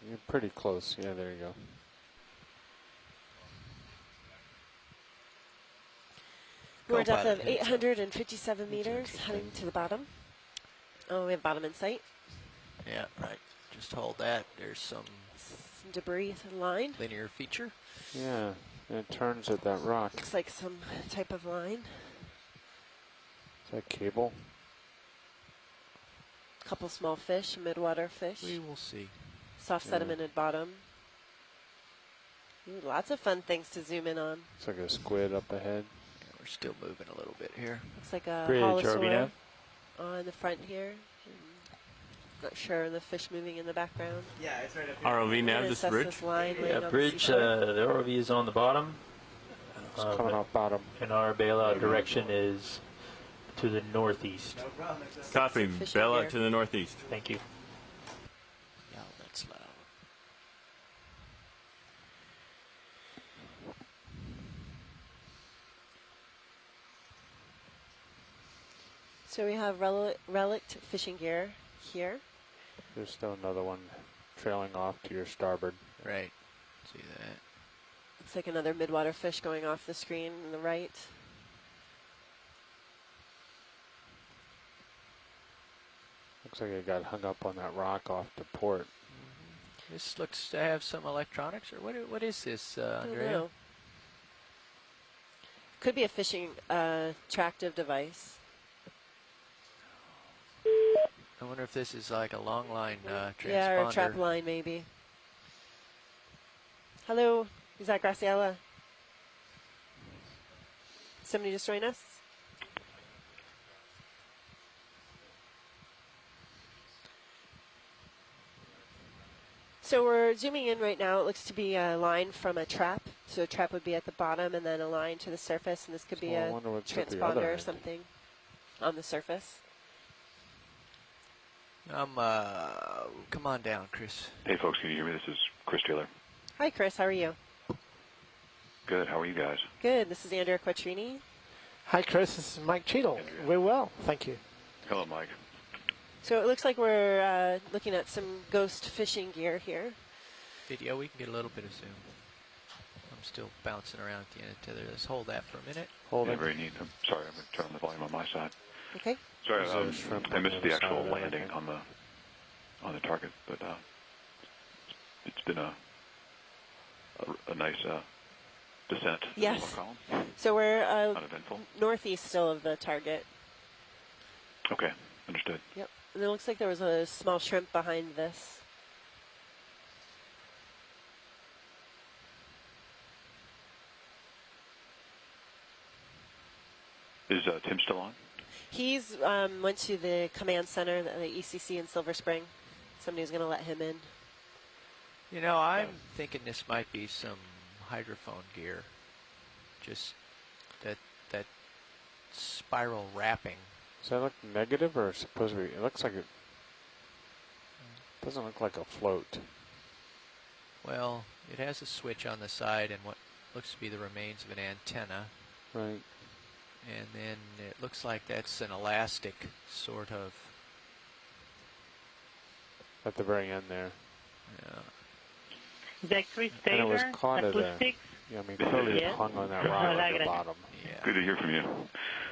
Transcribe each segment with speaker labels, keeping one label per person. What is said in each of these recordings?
Speaker 1: You're pretty close. Yeah, there you go.
Speaker 2: We're a depth of 857 meters, heading to the bottom. Oh, we have bottom in sight.
Speaker 3: Yeah, right. Just hold that. There's some
Speaker 2: debris line.
Speaker 3: Linear feature.
Speaker 1: Yeah, and it turns at that rock.
Speaker 2: Looks like some type of line.
Speaker 1: Is that cable?
Speaker 2: Couple small fish, midwater fish.
Speaker 3: We will see.
Speaker 2: Soft sedimented bottom. Ooh, lots of fun things to zoom in on.
Speaker 1: Looks like a squid up ahead.
Speaker 3: Yeah, we're still moving a little bit here.
Speaker 2: Looks like a
Speaker 4: Bridge,
Speaker 2: holosaur on the front here. Not sure the fish moving in the background.
Speaker 5: Yeah, it's right up here.
Speaker 4: ROV nav, this bridge?
Speaker 2: This line
Speaker 4: Yeah, bridge, the ROV is on the bottom.
Speaker 1: It's coming off bottom.
Speaker 4: And our bailout direction is to the northeast.
Speaker 5: No problem.
Speaker 4: Copy, bailout to the northeast. Thank you.
Speaker 3: Yeah, that's loud.
Speaker 2: So we have relict fishing gear here.
Speaker 1: There's still another one trailing off to your starboard.
Speaker 3: Right. See that.
Speaker 2: Looks like another midwater fish going off the screen on the right.
Speaker 1: Looks like it got hung up on that rock off to port.
Speaker 3: This looks to have some electronics, or what is this,
Speaker 2: I don't
Speaker 3: Andrea?
Speaker 2: know. Could be a fishing tractive device.
Speaker 3: I wonder if this is like a long line transponder.
Speaker 2: Yeah, or a trap line maybe. Hello, is that Graciela? Somebody just join us? So we're zooming in right now. It looks to be a line from a trap. So a trap would be at the bottom and then a line to the surface, and this could be a transponder or something on the surface.
Speaker 3: Come on down, Chris.
Speaker 6: Hey folks, can you hear me? This is Chris Taylor.
Speaker 2: Hi Chris, how are you?
Speaker 6: Good, how are you guys?
Speaker 2: Good, this is Andrea Quattrini.
Speaker 7: Hi Chris, this is Mike Cheadle. We're well, thank you.
Speaker 6: Hello, Mike.
Speaker 2: So it looks like we're looking at some ghost fishing gear here.
Speaker 3: Video, we can get a little bit of zoom. I'm still bouncing around at the end of tether. Let's hold that for a minute.
Speaker 1: Hold
Speaker 6: Yeah,
Speaker 1: it.
Speaker 6: very neat. I'm sorry, I'm going to turn on the volume on my side.
Speaker 2: Okay.
Speaker 6: Sorry,
Speaker 1: There's a shrimp
Speaker 6: I
Speaker 1: on
Speaker 6: missed
Speaker 1: the
Speaker 6: the
Speaker 1: other
Speaker 6: actual
Speaker 1: side of it, I
Speaker 6: landing
Speaker 1: think.
Speaker 6: on the target, but it's been a nice descent.
Speaker 2: Yes.
Speaker 6: Column.
Speaker 2: So we're
Speaker 6: Uneventful.
Speaker 2: northeast still of the target.
Speaker 6: Okay, understood.
Speaker 2: Yep. And it looks like there was a small shrimp behind this.
Speaker 6: Is Tim still on?
Speaker 2: He's went to the command center, the ECC in Silver Spring. Somebody's going to let him in.
Speaker 3: You know, I'm thinking this might be some hydrophone gear. Just that spiral wrapping.
Speaker 1: Does that look negative or supposed to be? It looks like it. Doesn't look like a float.
Speaker 3: Well, it has a switch on the side and what looks to be the remains of an antenna.
Speaker 1: Right.
Speaker 3: And then it looks like that's an elastic sort of.
Speaker 1: At the very end there.
Speaker 3: Yeah.
Speaker 8: Is that Chris
Speaker 1: And it was
Speaker 8: Taylor,
Speaker 1: caught at a.
Speaker 8: acoustics?
Speaker 1: Yeah, I mean, clearly
Speaker 8: Yeah.
Speaker 1: it hung on that rock at the bottom.
Speaker 3: Yeah.
Speaker 6: Good to hear from you.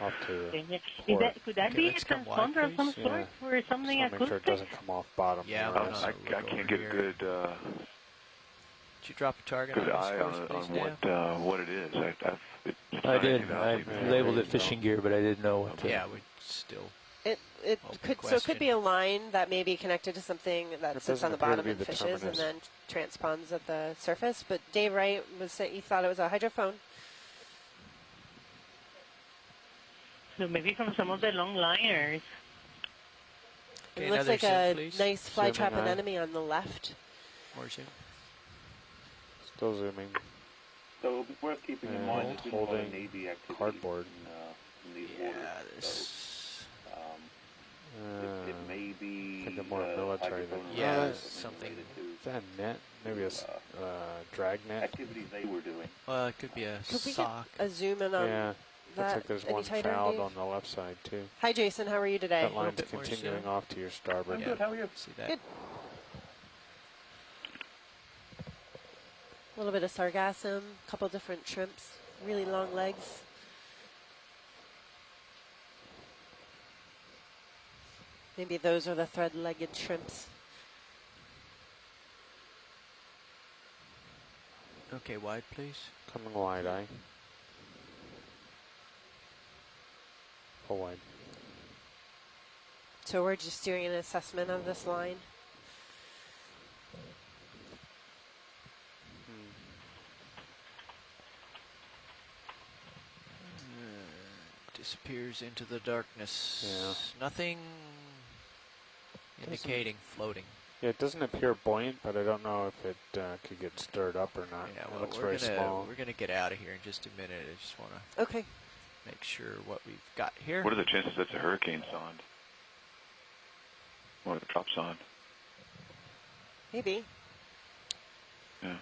Speaker 1: Off to the
Speaker 8: Okay, yeah.
Speaker 1: port.
Speaker 8: Could that
Speaker 3: Okay,
Speaker 8: be a
Speaker 3: let's come wide,
Speaker 8: transponder of some
Speaker 3: please.
Speaker 8: sort for something
Speaker 1: Just wanna make sure it
Speaker 8: acoustic?
Speaker 1: doesn't come off bottom.
Speaker 3: Yeah,
Speaker 1: there.
Speaker 3: why not?
Speaker 6: I
Speaker 3: Look
Speaker 6: can't
Speaker 3: over
Speaker 6: get
Speaker 3: here.
Speaker 6: good
Speaker 3: Did you drop a target
Speaker 6: good
Speaker 3: on
Speaker 6: eye
Speaker 3: this
Speaker 6: on,
Speaker 3: first,
Speaker 6: on
Speaker 3: please, Dan?
Speaker 6: what it is. It's
Speaker 4: I
Speaker 6: not
Speaker 4: did.
Speaker 6: anything
Speaker 4: I
Speaker 6: obviously.
Speaker 4: labeled it fishing gear, but I didn't know what to.
Speaker 3: Yeah, we still.
Speaker 2: It
Speaker 3: Open
Speaker 2: could so it
Speaker 3: question.
Speaker 2: could be a line that may be connected to something that
Speaker 1: It
Speaker 2: sits
Speaker 1: doesn't
Speaker 2: on the
Speaker 1: appear to
Speaker 2: bottom
Speaker 1: be
Speaker 2: and
Speaker 1: the
Speaker 2: fishes and
Speaker 1: terminus.
Speaker 2: then transpons at the surface. But Dave Wright was saying he thought it was a hydrophone.
Speaker 8: So maybe from some of the long liners.
Speaker 3: Okay,
Speaker 2: It looks
Speaker 3: another
Speaker 2: like
Speaker 3: zoom,
Speaker 2: a
Speaker 3: please.
Speaker 2: nice fly trap
Speaker 1: Zooming high.
Speaker 2: anemone on the left.
Speaker 3: More zoom.
Speaker 1: Still zooming.
Speaker 9: So it'll be worth keeping in
Speaker 1: And
Speaker 9: mind there's been a lot
Speaker 1: holding
Speaker 9: of Navy activity
Speaker 1: cardboard.
Speaker 9: in these
Speaker 3: Yeah,
Speaker 9: waters.
Speaker 3: this.
Speaker 9: So, it may be
Speaker 1: think of more military than-
Speaker 9: hydrophone
Speaker 3: Yeah,
Speaker 9: related,
Speaker 3: something-
Speaker 9: related
Speaker 1: Is that a net? Maybe a drag
Speaker 9: to
Speaker 1: net?
Speaker 9: activities they were doing.
Speaker 3: Well, it could be a
Speaker 2: Could we get
Speaker 3: sock.
Speaker 2: a zoom in on
Speaker 1: Yeah. Looks
Speaker 2: that?
Speaker 1: like there's
Speaker 2: any
Speaker 1: one
Speaker 2: tighter,
Speaker 1: fouled
Speaker 2: Dave?
Speaker 1: on the left side too.
Speaker 2: Hi Jason, how are you today?
Speaker 1: That line's
Speaker 3: bit more
Speaker 1: continuing
Speaker 3: zoom.
Speaker 1: off to your starboard.
Speaker 9: I'm good, how are you?
Speaker 3: See that?
Speaker 2: Good. A little bit of sargassum, a couple different shrimps, really long legs. Maybe those are the thread-legged shrimps.
Speaker 3: Okay, wide, please.
Speaker 1: Coming wide, aye. Full wide.
Speaker 2: So we're just doing an assessment of this line.
Speaker 3: Disappears into the darkness.
Speaker 1: Yeah.
Speaker 3: Nothing indicating floating.
Speaker 1: Yeah, it doesn't appear buoyant, but I don't know if it could get stirred up or not.
Speaker 3: Yeah,
Speaker 1: It
Speaker 3: well,
Speaker 1: looks very
Speaker 3: we're
Speaker 1: small.
Speaker 3: gonna get out of here in just a minute. I just want to
Speaker 2: Okay.
Speaker 3: make sure what we've got here.
Speaker 6: What are the chances that's a hurricane sonde? Or the drop sonde?
Speaker 2: Maybe.
Speaker 6: Yeah.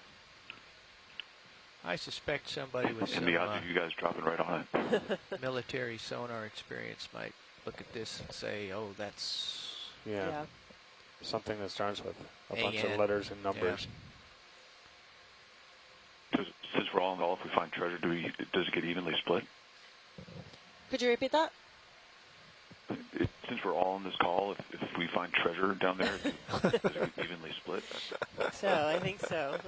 Speaker 3: I suspect somebody with
Speaker 6: And
Speaker 3: some
Speaker 6: the odds of you guys dropping right on it.
Speaker 3: military sonar experience might look at this and say, "Oh, that's
Speaker 1: Yeah. Something that starts with a bunch of
Speaker 3: AN.
Speaker 1: letters and numbers.
Speaker 6: Since we're all in the Gulf, we find treasure. Does it get evenly split?
Speaker 2: Could you repeat that?
Speaker 6: Since we're all on this call, if we find treasure down there, does it get evenly split?
Speaker 2: So, I think so.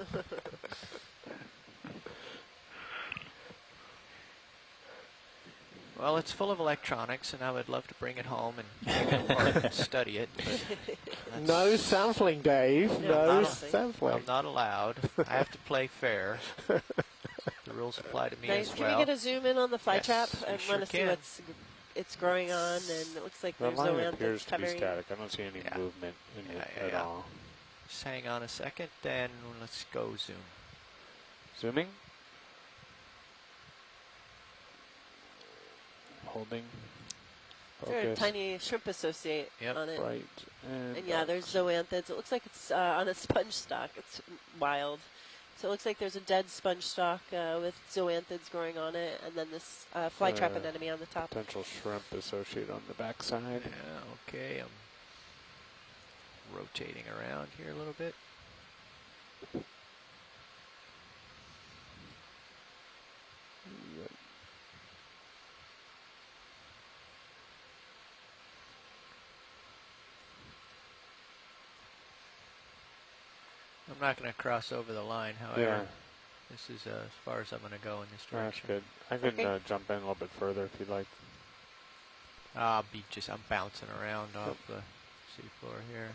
Speaker 3: Well, it's full of electronics, and I would love to bring it home and take it apart and study it. But
Speaker 7: No sampling, Dave.
Speaker 2: No,
Speaker 7: No
Speaker 2: sampling.
Speaker 7: sampling.
Speaker 3: I'm not allowed. I have to play fair. The rules apply to me
Speaker 2: Nice.
Speaker 3: as
Speaker 2: Can
Speaker 3: well.
Speaker 2: we get a zoom in on the fly
Speaker 3: Yes,
Speaker 2: trap?
Speaker 3: we
Speaker 2: I
Speaker 3: sure
Speaker 2: want to see
Speaker 3: can.
Speaker 2: what's it's growing on, and it looks like
Speaker 1: The
Speaker 2: there's
Speaker 1: line
Speaker 2: no
Speaker 1: appears to be
Speaker 2: covering.
Speaker 1: static. I don't see any
Speaker 3: Yeah.
Speaker 1: movement in it
Speaker 3: Yeah,
Speaker 1: at
Speaker 3: yeah.
Speaker 1: all.
Speaker 3: Just hang on a second, then let's go zoom.
Speaker 1: Zooming. Holding.
Speaker 2: There's a
Speaker 1: Focus.
Speaker 2: tiny shrimp associate
Speaker 3: Yep.
Speaker 2: on it.
Speaker 1: Right. And
Speaker 2: And yeah, there's zoanthids. It looks like it's on a sponge stock. It's wild. So it looks like there's a dead sponge stock with zoanthids growing on it, and then this flytrap anemone on the top.
Speaker 1: potential shrimp associated on the backside.
Speaker 3: Yeah, okay, I'm rotating around here a little bit. I'm not going to cross over the line, however.
Speaker 1: Yeah,
Speaker 3: This is as far as I'm going to go in this
Speaker 1: that's
Speaker 3: direction.
Speaker 1: good. I could
Speaker 2: Okay.
Speaker 1: jump in a little bit further if you'd like.
Speaker 3: I'm bouncing around off the seafloor here.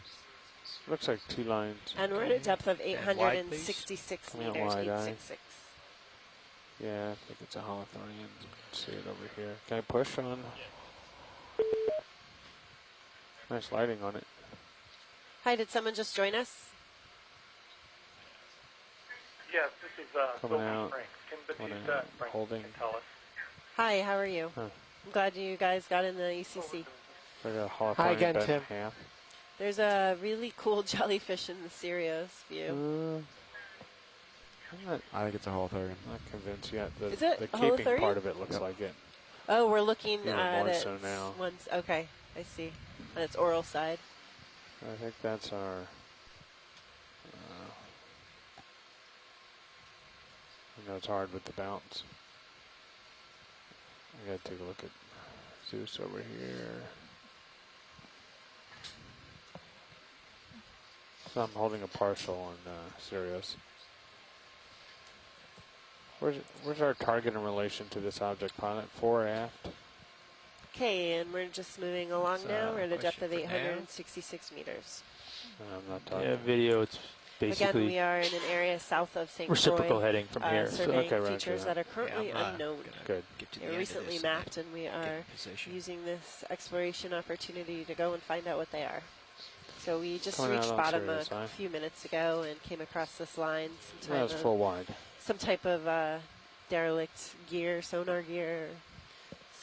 Speaker 1: Looks like two lines.
Speaker 2: And we're at a depth of
Speaker 3: And wide,
Speaker 2: 866
Speaker 1: Coming out
Speaker 2: meters,
Speaker 1: wide, aye.
Speaker 2: 866.
Speaker 1: Yeah, I think it's a Hawthorne. See it over here. Can I push on? Nice lighting on it.
Speaker 2: Hi, did someone just join us?
Speaker 5: Yes, this is
Speaker 1: Coming
Speaker 5: Phil
Speaker 1: out.
Speaker 5: Frank. Tim
Speaker 1: Coming
Speaker 5: Batista
Speaker 1: out.
Speaker 5: and Frank
Speaker 1: Holding.
Speaker 5: can tell us.
Speaker 2: Hi, how are you?
Speaker 1: Huh.
Speaker 2: I'm glad you guys got in the ECC.
Speaker 1: Like a Hawthorne
Speaker 7: again,
Speaker 1: bent
Speaker 7: Tim.
Speaker 1: in half.
Speaker 2: There's a really cool jellyfish in the Sirius view.
Speaker 10: I think it's a Hawthorne.
Speaker 1: Not convinced yet.
Speaker 2: Is it
Speaker 1: the
Speaker 2: a
Speaker 1: keeping
Speaker 2: Holothurian?
Speaker 1: part of it looks like it.
Speaker 2: Oh, we're looking
Speaker 1: Even
Speaker 2: at
Speaker 1: more
Speaker 2: it
Speaker 1: so now.
Speaker 2: once. Okay, I see. On its oral side.
Speaker 1: I think that's our. I know it's hard with the bounce. I gotta take a look at Zeus over here. So I'm holding a partial on Sirius. Where's our target in relation to this object, pilot? Fore, aft?
Speaker 2: Okay, and we're just moving along
Speaker 3: So,
Speaker 2: now. We're at a depth
Speaker 3: question
Speaker 2: of
Speaker 3: for now.
Speaker 2: 866 meters.
Speaker 1: I'm not talking.
Speaker 4: Yeah, video, it's
Speaker 2: Again,
Speaker 4: basically
Speaker 2: we are in an area south of St.
Speaker 4: reciprocal
Speaker 2: Croix,
Speaker 4: heading from here.
Speaker 2: surveying
Speaker 1: Okay, roger
Speaker 2: features
Speaker 1: that.
Speaker 2: that are currently
Speaker 3: Yeah, I'm,
Speaker 2: unknown.
Speaker 3: gonna
Speaker 1: Good.
Speaker 3: Get to the
Speaker 2: They're
Speaker 3: end of
Speaker 2: recently
Speaker 3: this
Speaker 2: mapped, and we
Speaker 3: get
Speaker 2: are
Speaker 3: in position.
Speaker 2: using this exploration opportunity to go and find out what they are. So we just
Speaker 1: Coming out
Speaker 2: reached
Speaker 1: on
Speaker 2: bottom
Speaker 1: Sirius,
Speaker 2: a
Speaker 1: aye.
Speaker 2: few minutes ago and came across this line,
Speaker 1: That's full wide.
Speaker 2: some type of derelict gear, sonar gear,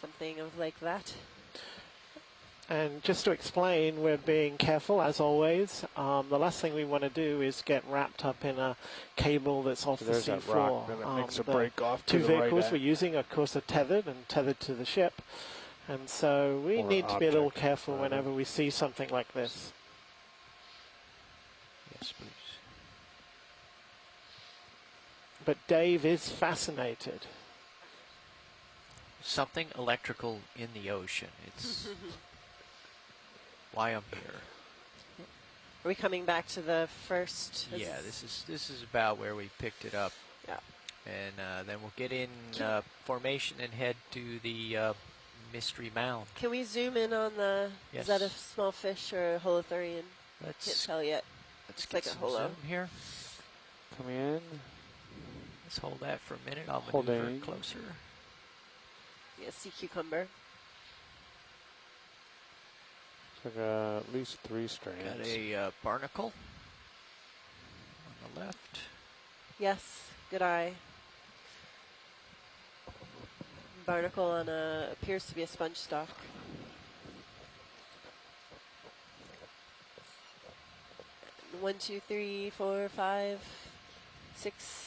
Speaker 2: something of like that.
Speaker 7: And just to explain, we're being careful as always. The last thing we want to do is get wrapped up in a cable that's off
Speaker 1: So
Speaker 7: the
Speaker 1: there's that
Speaker 7: seafloor.
Speaker 1: rock, then it makes a
Speaker 7: The
Speaker 1: break off to
Speaker 7: two
Speaker 1: the
Speaker 7: vehicles
Speaker 1: right.
Speaker 7: we're using, of course, are tethered to the ship. And so we
Speaker 1: Or
Speaker 7: need to be a little
Speaker 1: object,
Speaker 7: careful
Speaker 1: rather.
Speaker 7: whenever we see something like this.
Speaker 3: Yes, please.
Speaker 7: but Dave is fascinated.
Speaker 3: Something electrical in the ocean. It's why I'm here.
Speaker 2: Are we coming back to the first?
Speaker 3: Yeah, this is about where we picked it up.
Speaker 2: Yeah.
Speaker 3: And then we'll get in formation and head to the mystery mound.
Speaker 2: Can we zoom in on the?
Speaker 3: Yes.
Speaker 2: Is that a small fish or a holothurian? Can't tell yet.
Speaker 3: Let's
Speaker 2: It's
Speaker 3: get
Speaker 2: like a
Speaker 3: some
Speaker 2: holo.
Speaker 3: zoom here.
Speaker 1: Coming in.
Speaker 3: Let's hold that for a minute. I'll
Speaker 1: Holding.
Speaker 3: maneuver closer.
Speaker 2: Yeah, sea cucumber.
Speaker 1: It's like at least 3 strands.
Speaker 3: Got a barnacle on the left.
Speaker 2: Yes, good eye. Barnacle on a appears to be a sponge stalk. One, two, three, 4, 5, 6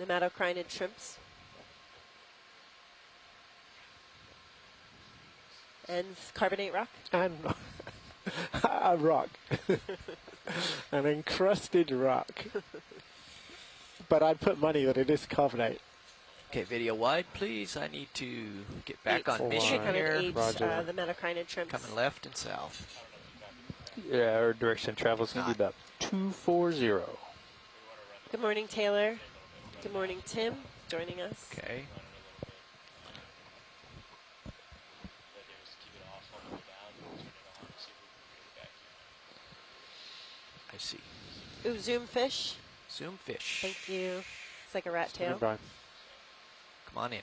Speaker 2: nematocrinid shrimps. And carbonate rock.
Speaker 7: And a rock. An encrusted rock. But I'd put money that it is carbonate.
Speaker 3: Okay, video wide, please. I need to get back on
Speaker 1: Full
Speaker 3: mission
Speaker 1: line.
Speaker 3: here.
Speaker 1: Roger.
Speaker 2: The metacrinid shrimps.
Speaker 3: Coming left and south.
Speaker 10: Yeah, our direction of travel is going to be about 240.
Speaker 2: Good morning, Taylor. Good morning, Tim, joining us.
Speaker 3: Okay. I see.
Speaker 2: Ooh, zoom fish.
Speaker 3: Zoom fish.
Speaker 2: Thank you. It's like a rat tail.
Speaker 1: Standing by.
Speaker 3: Come on in.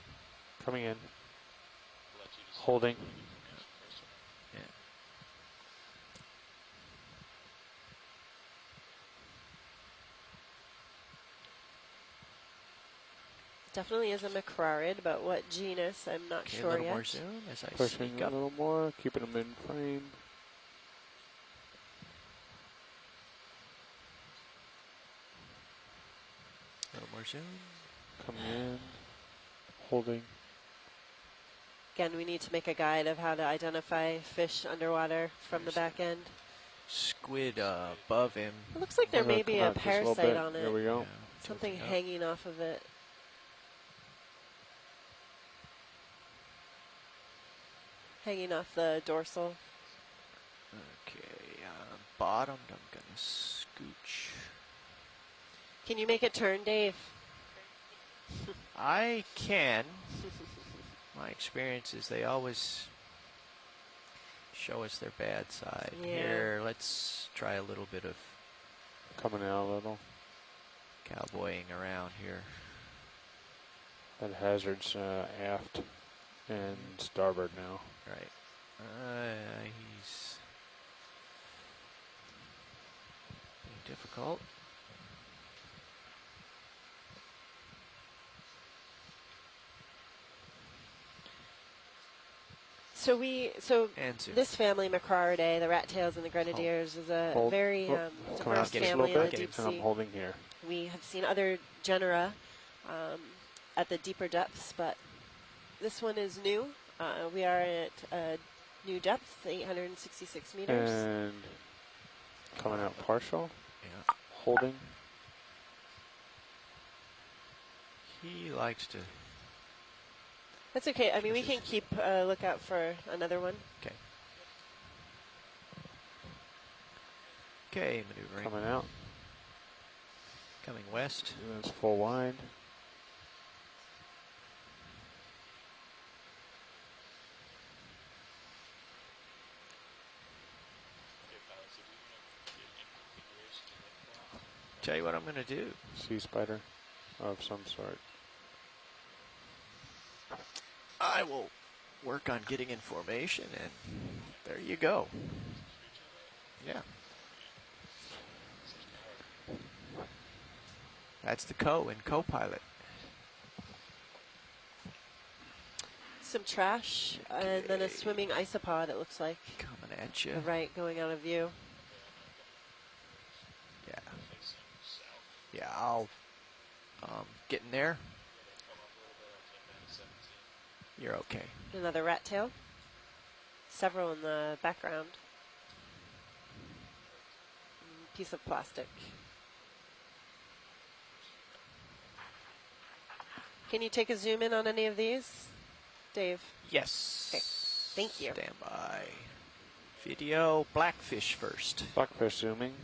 Speaker 1: Coming in. Holding.
Speaker 3: Yeah.
Speaker 2: Definitely is a macrarid, but what genus, I'm not
Speaker 3: Okay,
Speaker 2: sure
Speaker 3: a little
Speaker 2: yet.
Speaker 3: more zoom as I
Speaker 1: Pushing
Speaker 3: sneak
Speaker 1: a
Speaker 3: up.
Speaker 1: little more. Keeping them in frame.
Speaker 3: A little more zoom.
Speaker 1: Coming in. Holding.
Speaker 2: Again, we need to make a guide of how to identify fish underwater from the back end.
Speaker 3: Squid above him.
Speaker 2: It looks like there
Speaker 1: I'm gonna
Speaker 2: may be
Speaker 1: come
Speaker 2: a
Speaker 1: out just little
Speaker 2: parasite
Speaker 1: bit.
Speaker 2: on
Speaker 1: There
Speaker 2: it.
Speaker 1: we go.
Speaker 3: Yeah,
Speaker 2: Something
Speaker 3: tilting up.
Speaker 2: hanging off of it. Hanging off the dorsal.
Speaker 3: Okay, bottomed. I'm gonna scooch.
Speaker 2: Can you make it turn, Dave?
Speaker 3: I can. My experience is they always show us their bad side.
Speaker 2: Yeah.
Speaker 3: Here, let's try a little bit of
Speaker 1: Coming out a little.
Speaker 3: cowboying around here.
Speaker 1: That hazard's aft and starboard now.
Speaker 3: Right. He's being difficult.
Speaker 2: So
Speaker 3: And zoom.
Speaker 2: this family, Macraridae, the rat tails and the grenadiers, is a
Speaker 1: Hold.
Speaker 2: very
Speaker 1: Oh, coming
Speaker 2: diverse
Speaker 1: out just a
Speaker 2: family
Speaker 1: little
Speaker 2: in the
Speaker 1: bit.
Speaker 2: deep
Speaker 1: And I'm
Speaker 2: sea.
Speaker 1: holding here.
Speaker 2: We have seen other genera at the deeper depths, but this one is new. We are at a new depth, 866 meters.
Speaker 1: And coming out partial.
Speaker 3: Yeah.
Speaker 1: Holding.
Speaker 3: He likes to.
Speaker 2: That's okay. I mean, we can keep a lookout for another one.
Speaker 3: Okay. Okay, maneuvering.
Speaker 1: Coming out.
Speaker 3: Coming west.
Speaker 1: And that's full wide.
Speaker 3: Tell you what I'm going to do.
Speaker 1: Sea spider of some sort.
Speaker 3: I will work on getting in formation, and there you go. Yeah. That's the and co-pilot.
Speaker 2: Some trash, and then a swimming isopod, it looks like.
Speaker 3: Coming at you.
Speaker 2: Right, going out of view.
Speaker 3: Yeah. Yeah, I'll get in there. You're okay.
Speaker 2: Another rat tail. Several in the background. Piece of plastic. Can you take a zoom in on any of these, Dave?
Speaker 3: Yes.
Speaker 2: Okay. Thank you.
Speaker 3: Stand by. Video, blackfish first.
Speaker 1: Blackfish zooming.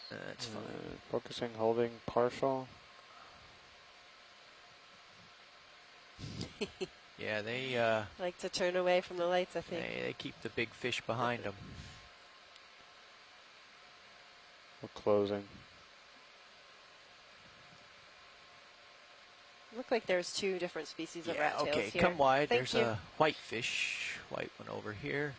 Speaker 3: That's fine.
Speaker 1: Focusing, holding, partial.
Speaker 3: Yeah, they
Speaker 2: Like to turn away from the lights, I think.
Speaker 3: they keep the big fish behind them.
Speaker 1: We're closing.
Speaker 2: Look like there's 2 different species of
Speaker 3: Yeah,
Speaker 2: rat tails
Speaker 3: okay,
Speaker 2: here.
Speaker 3: come wide.
Speaker 2: Thank
Speaker 3: There's
Speaker 2: you.
Speaker 3: a white fish. White one over here.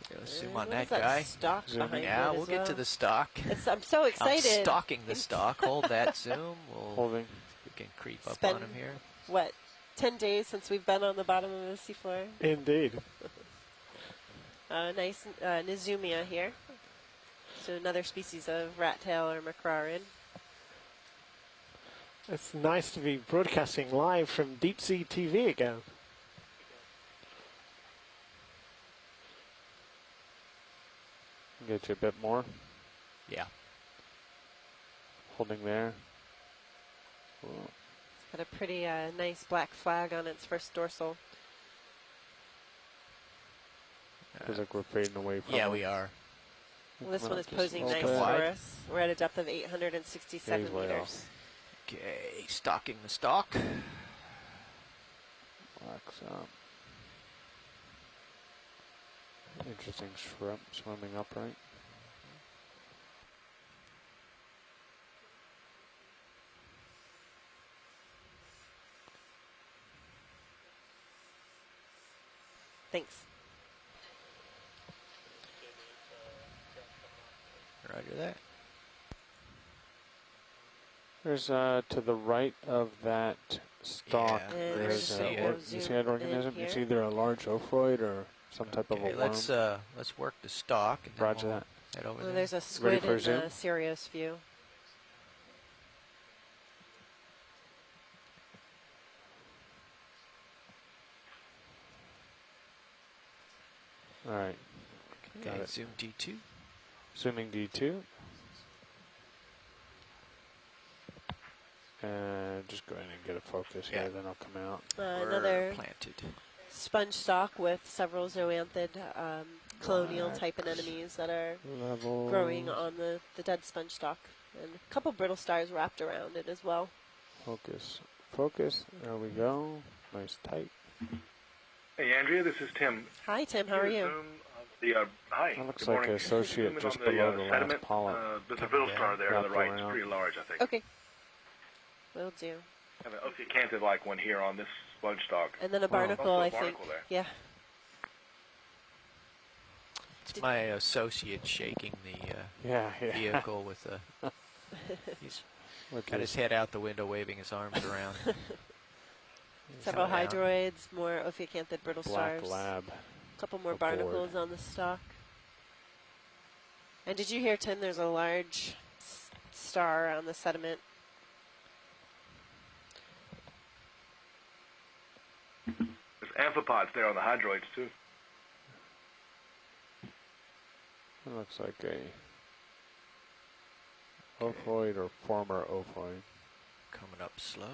Speaker 3: Okay, let's zoom on
Speaker 2: What is
Speaker 3: that guy.
Speaker 2: Stalk
Speaker 1: Zooming.
Speaker 2: behind
Speaker 3: Yeah,
Speaker 2: it
Speaker 3: we'll
Speaker 2: as
Speaker 3: get to
Speaker 2: well.
Speaker 3: the stock.
Speaker 2: I'm so excited.
Speaker 3: I'm stalking the stock. Hold that zoom.
Speaker 1: Holding.
Speaker 3: We can creep up
Speaker 2: Spend-
Speaker 3: on him here.
Speaker 2: What, 10 days since we've been on the bottom of the seafloor?
Speaker 7: Indeed.
Speaker 2: Nice Nizumia here. So another species of rat tail or macrarin.
Speaker 7: It's nice to be broadcasting live from Deep Sea TV again.
Speaker 1: Get you a bit more.
Speaker 3: Yeah.
Speaker 1: Holding there. Cool.
Speaker 2: It's got a pretty nice black flag on its first dorsal.
Speaker 1: Feels like we're fading away from
Speaker 3: Yeah,
Speaker 1: it.
Speaker 3: we are.
Speaker 2: Well, this
Speaker 1: Come
Speaker 2: one
Speaker 1: on,
Speaker 2: is
Speaker 1: just
Speaker 2: posing
Speaker 1: hold
Speaker 2: nice
Speaker 1: that.
Speaker 2: for
Speaker 3: Wide.
Speaker 2: us. We're at a depth of 867
Speaker 1: He's way
Speaker 2: meters.
Speaker 1: off.
Speaker 3: Okay, stalking the stock.
Speaker 1: Wax up. Interesting shrimp swimming upright.
Speaker 2: Thanks.
Speaker 3: Roger that.
Speaker 1: There's to the right of that stalk.
Speaker 3: Yeah,
Speaker 2: And
Speaker 1: there's
Speaker 3: let's see
Speaker 1: a,
Speaker 3: it.
Speaker 1: you see that organism?
Speaker 2: in
Speaker 1: It's
Speaker 2: here.
Speaker 1: either a large ophroid or some type of a
Speaker 3: Okay,
Speaker 1: worm.
Speaker 3: let's work the stock. And then
Speaker 1: Roger
Speaker 3: we'll
Speaker 1: that.
Speaker 3: Head over
Speaker 2: Well,
Speaker 3: there.
Speaker 2: there's a squid
Speaker 1: for a
Speaker 2: in
Speaker 1: zoom?
Speaker 2: the Sirius view.
Speaker 1: All right. Got
Speaker 3: Okay,
Speaker 1: it.
Speaker 3: zoom D2.
Speaker 1: Zooming D2. And just go ahead and get a focus here,
Speaker 3: Yeah.
Speaker 1: then I'll come out.
Speaker 3: We're
Speaker 2: Another
Speaker 3: planted.
Speaker 2: sponge stock with several zoanthid colonial type
Speaker 1: Wax.
Speaker 2: anemones that are
Speaker 1: Level.
Speaker 2: growing on the dead sponge stock. And a couple brittle stars wrapped around it as well.
Speaker 1: Focus. Focus. There we go. Nice tight.
Speaker 5: Hey, Andrea, this is Tim.
Speaker 2: Hi, Tim. How are you?
Speaker 5: Zoom of the, hi.
Speaker 1: That looks
Speaker 5: Good
Speaker 1: like
Speaker 5: morning.
Speaker 1: an associate
Speaker 5: Zoom in
Speaker 1: just
Speaker 5: on the,
Speaker 1: below the last
Speaker 5: sediment.
Speaker 1: polyp.
Speaker 5: There's a brittle star there on the
Speaker 1: Wrapped
Speaker 5: right. It's
Speaker 1: around.
Speaker 5: pretty large, I think.
Speaker 2: Okay. Will do.
Speaker 5: I have an Okeanos-like one here on this sponge stock.
Speaker 2: And then a barnacle,
Speaker 5: Also a
Speaker 2: I think.
Speaker 5: barnacle there.
Speaker 2: Yeah.
Speaker 3: It's my associate shaking the
Speaker 1: Yeah, yeah.
Speaker 3: vehicle with a. He's
Speaker 1: Look
Speaker 3: got his head out the window, waving his arms around.
Speaker 2: Several
Speaker 3: Coming out.
Speaker 2: hydroids, more Ophiocanthid brittle
Speaker 1: Black
Speaker 2: stars.
Speaker 1: lab.
Speaker 2: A couple more
Speaker 1: aboard.
Speaker 2: barnacles on the stalk. And did you hear, Tim, there's a large star on the sediment?
Speaker 5: There's amphipods there on the hydroids, too.
Speaker 1: It looks like a ovoid or former ovoid.
Speaker 3: Coming up slow.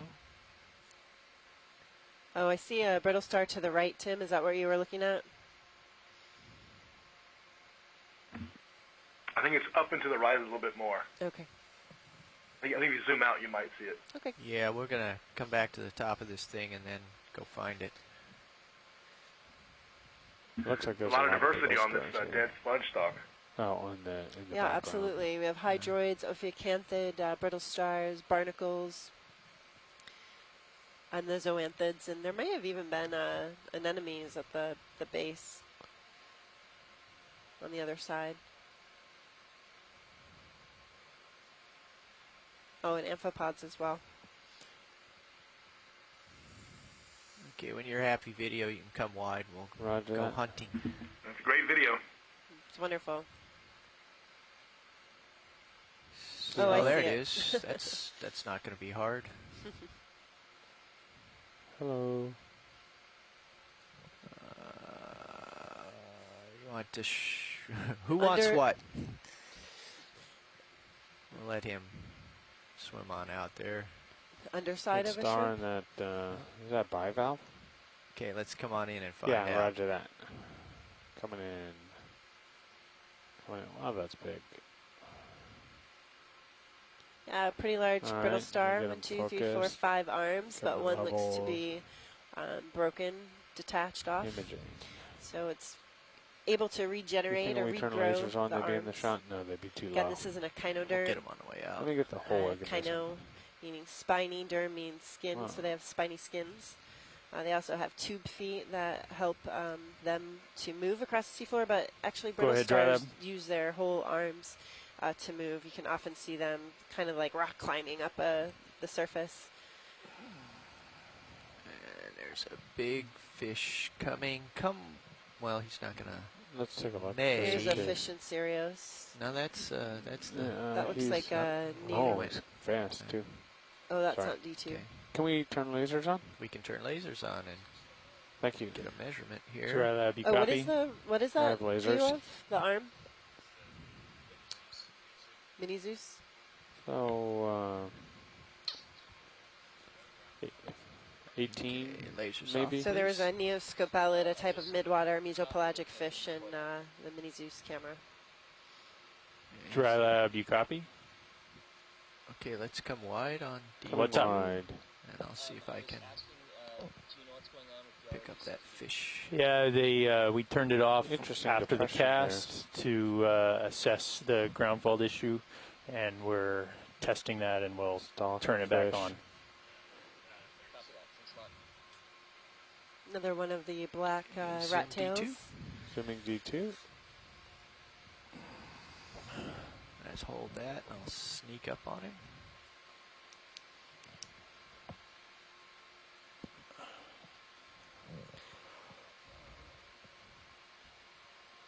Speaker 2: Oh, I see a brittle star to the right, Tim. Is that what you were looking at?
Speaker 5: I think it's up and to the right a little bit more.
Speaker 2: Okay.
Speaker 5: I think if you zoom out, you might see it.
Speaker 2: Okay.
Speaker 3: Yeah, we're gonna come back to the top of this thing and then go find it.
Speaker 1: Looks like
Speaker 5: A
Speaker 1: there's
Speaker 5: lot of diversity
Speaker 1: brittle
Speaker 5: on this
Speaker 1: stars here.
Speaker 5: dead sponge stock.
Speaker 1: Oh, in the
Speaker 2: Yeah,
Speaker 1: background.
Speaker 2: absolutely. We have hydroids, Ophiocanthid, brittle stars, barnacles, and the zoanthids. And there may have even been anemones at the base on the other side. Oh, and amphipods as well.
Speaker 3: Okay, when you're happy, video, you can come wide. We'll
Speaker 1: Roger
Speaker 3: go
Speaker 1: that.
Speaker 3: hunting.
Speaker 5: That's a great video.
Speaker 2: It's wonderful.
Speaker 3: Oh,
Speaker 2: I
Speaker 3: there
Speaker 2: see
Speaker 3: it
Speaker 2: it.
Speaker 3: is. That's not going to be hard.
Speaker 1: Hello.
Speaker 3: You want to Who wants
Speaker 2: Under-
Speaker 3: what? We'll let him swim on out there.
Speaker 2: Underside
Speaker 1: Good
Speaker 2: of a
Speaker 1: star
Speaker 2: shrimp.
Speaker 1: in that, is that bivalve?
Speaker 3: Okay, let's come on in and find
Speaker 1: Yeah,
Speaker 3: out.
Speaker 1: roger that. Coming in. Coming in. Wow, that's big.
Speaker 2: Yeah, pretty large
Speaker 1: All
Speaker 2: brittle
Speaker 1: right,
Speaker 2: star.
Speaker 1: get
Speaker 2: 1,
Speaker 1: him
Speaker 2: 2, 3, 4,
Speaker 1: focused.
Speaker 2: 5 arms,
Speaker 1: Get
Speaker 2: but
Speaker 1: him
Speaker 2: one looks to
Speaker 1: level.
Speaker 2: be broken, detached off.
Speaker 1: Imaging.
Speaker 2: So it's able to
Speaker 1: You
Speaker 2: regenerate
Speaker 1: think
Speaker 2: or
Speaker 1: when we turn
Speaker 2: regrow
Speaker 1: lasers on,
Speaker 2: the
Speaker 1: they'd be in the
Speaker 2: arms.
Speaker 1: shot? No, they'd be too
Speaker 2: Again,
Speaker 1: low.
Speaker 2: this is an
Speaker 3: We'll
Speaker 2: echinoderm.
Speaker 3: get him on the way out.
Speaker 1: Let me get the whole organism.
Speaker 2: Echino meaning spiny, derm means skin,
Speaker 1: Wow.
Speaker 2: so they have spiny skins. They also have tube feet that help them to move across the seafloor, but actually
Speaker 4: Go
Speaker 2: brittle
Speaker 4: ahead,
Speaker 2: stars
Speaker 4: Dryad.
Speaker 2: use their whole arms to move. You can often see them kind of like rock climbing up the surface.
Speaker 3: And there's a big fish coming. Well, he's not gonna.
Speaker 1: Let's take a look.
Speaker 3: Nay.
Speaker 2: Here's a
Speaker 3: Okay.
Speaker 2: fish in Serios.
Speaker 3: No, that's the.
Speaker 2: That looks
Speaker 1: he's
Speaker 2: like a
Speaker 1: Oh,
Speaker 2: needle.
Speaker 1: he's fast too.
Speaker 2: Oh, that's
Speaker 1: sorry.
Speaker 2: not D2.
Speaker 3: Okay.
Speaker 1: Can we turn lasers on?
Speaker 3: We can turn lasers on and
Speaker 1: Thank you.
Speaker 3: get a measurement
Speaker 4: So
Speaker 3: here.
Speaker 4: rather that be
Speaker 2: Oh, what
Speaker 4: copy.
Speaker 2: is what is
Speaker 1: I
Speaker 2: that?
Speaker 1: have lasers.
Speaker 2: view of? The arm? Mini Zeus?
Speaker 1: So, 18
Speaker 3: Okay, lasers
Speaker 1: maybe?
Speaker 3: off,
Speaker 2: So there was a
Speaker 3: please.
Speaker 2: neoscopelid, a type of midwater mesopelagic fish in the Mini Zeus camera.
Speaker 4: Dry lab, you copy?
Speaker 3: Okay, let's come wide on D.
Speaker 1: Come
Speaker 4: What's up?
Speaker 1: wide.
Speaker 3: And I'll see if I can pick up that fish.
Speaker 4: Yeah, we turned it off
Speaker 1: Interesting
Speaker 4: after the
Speaker 1: depression there.
Speaker 4: cast to assess the ground fault issue, and we're testing that, and we'll
Speaker 1: Stalk
Speaker 4: turn it back
Speaker 1: fish.
Speaker 4: on.
Speaker 2: Another one of the black
Speaker 3: Zoom
Speaker 2: rat tails.
Speaker 3: D2.
Speaker 1: Zooming D2.
Speaker 3: Let's hold that. I'll sneak up on him.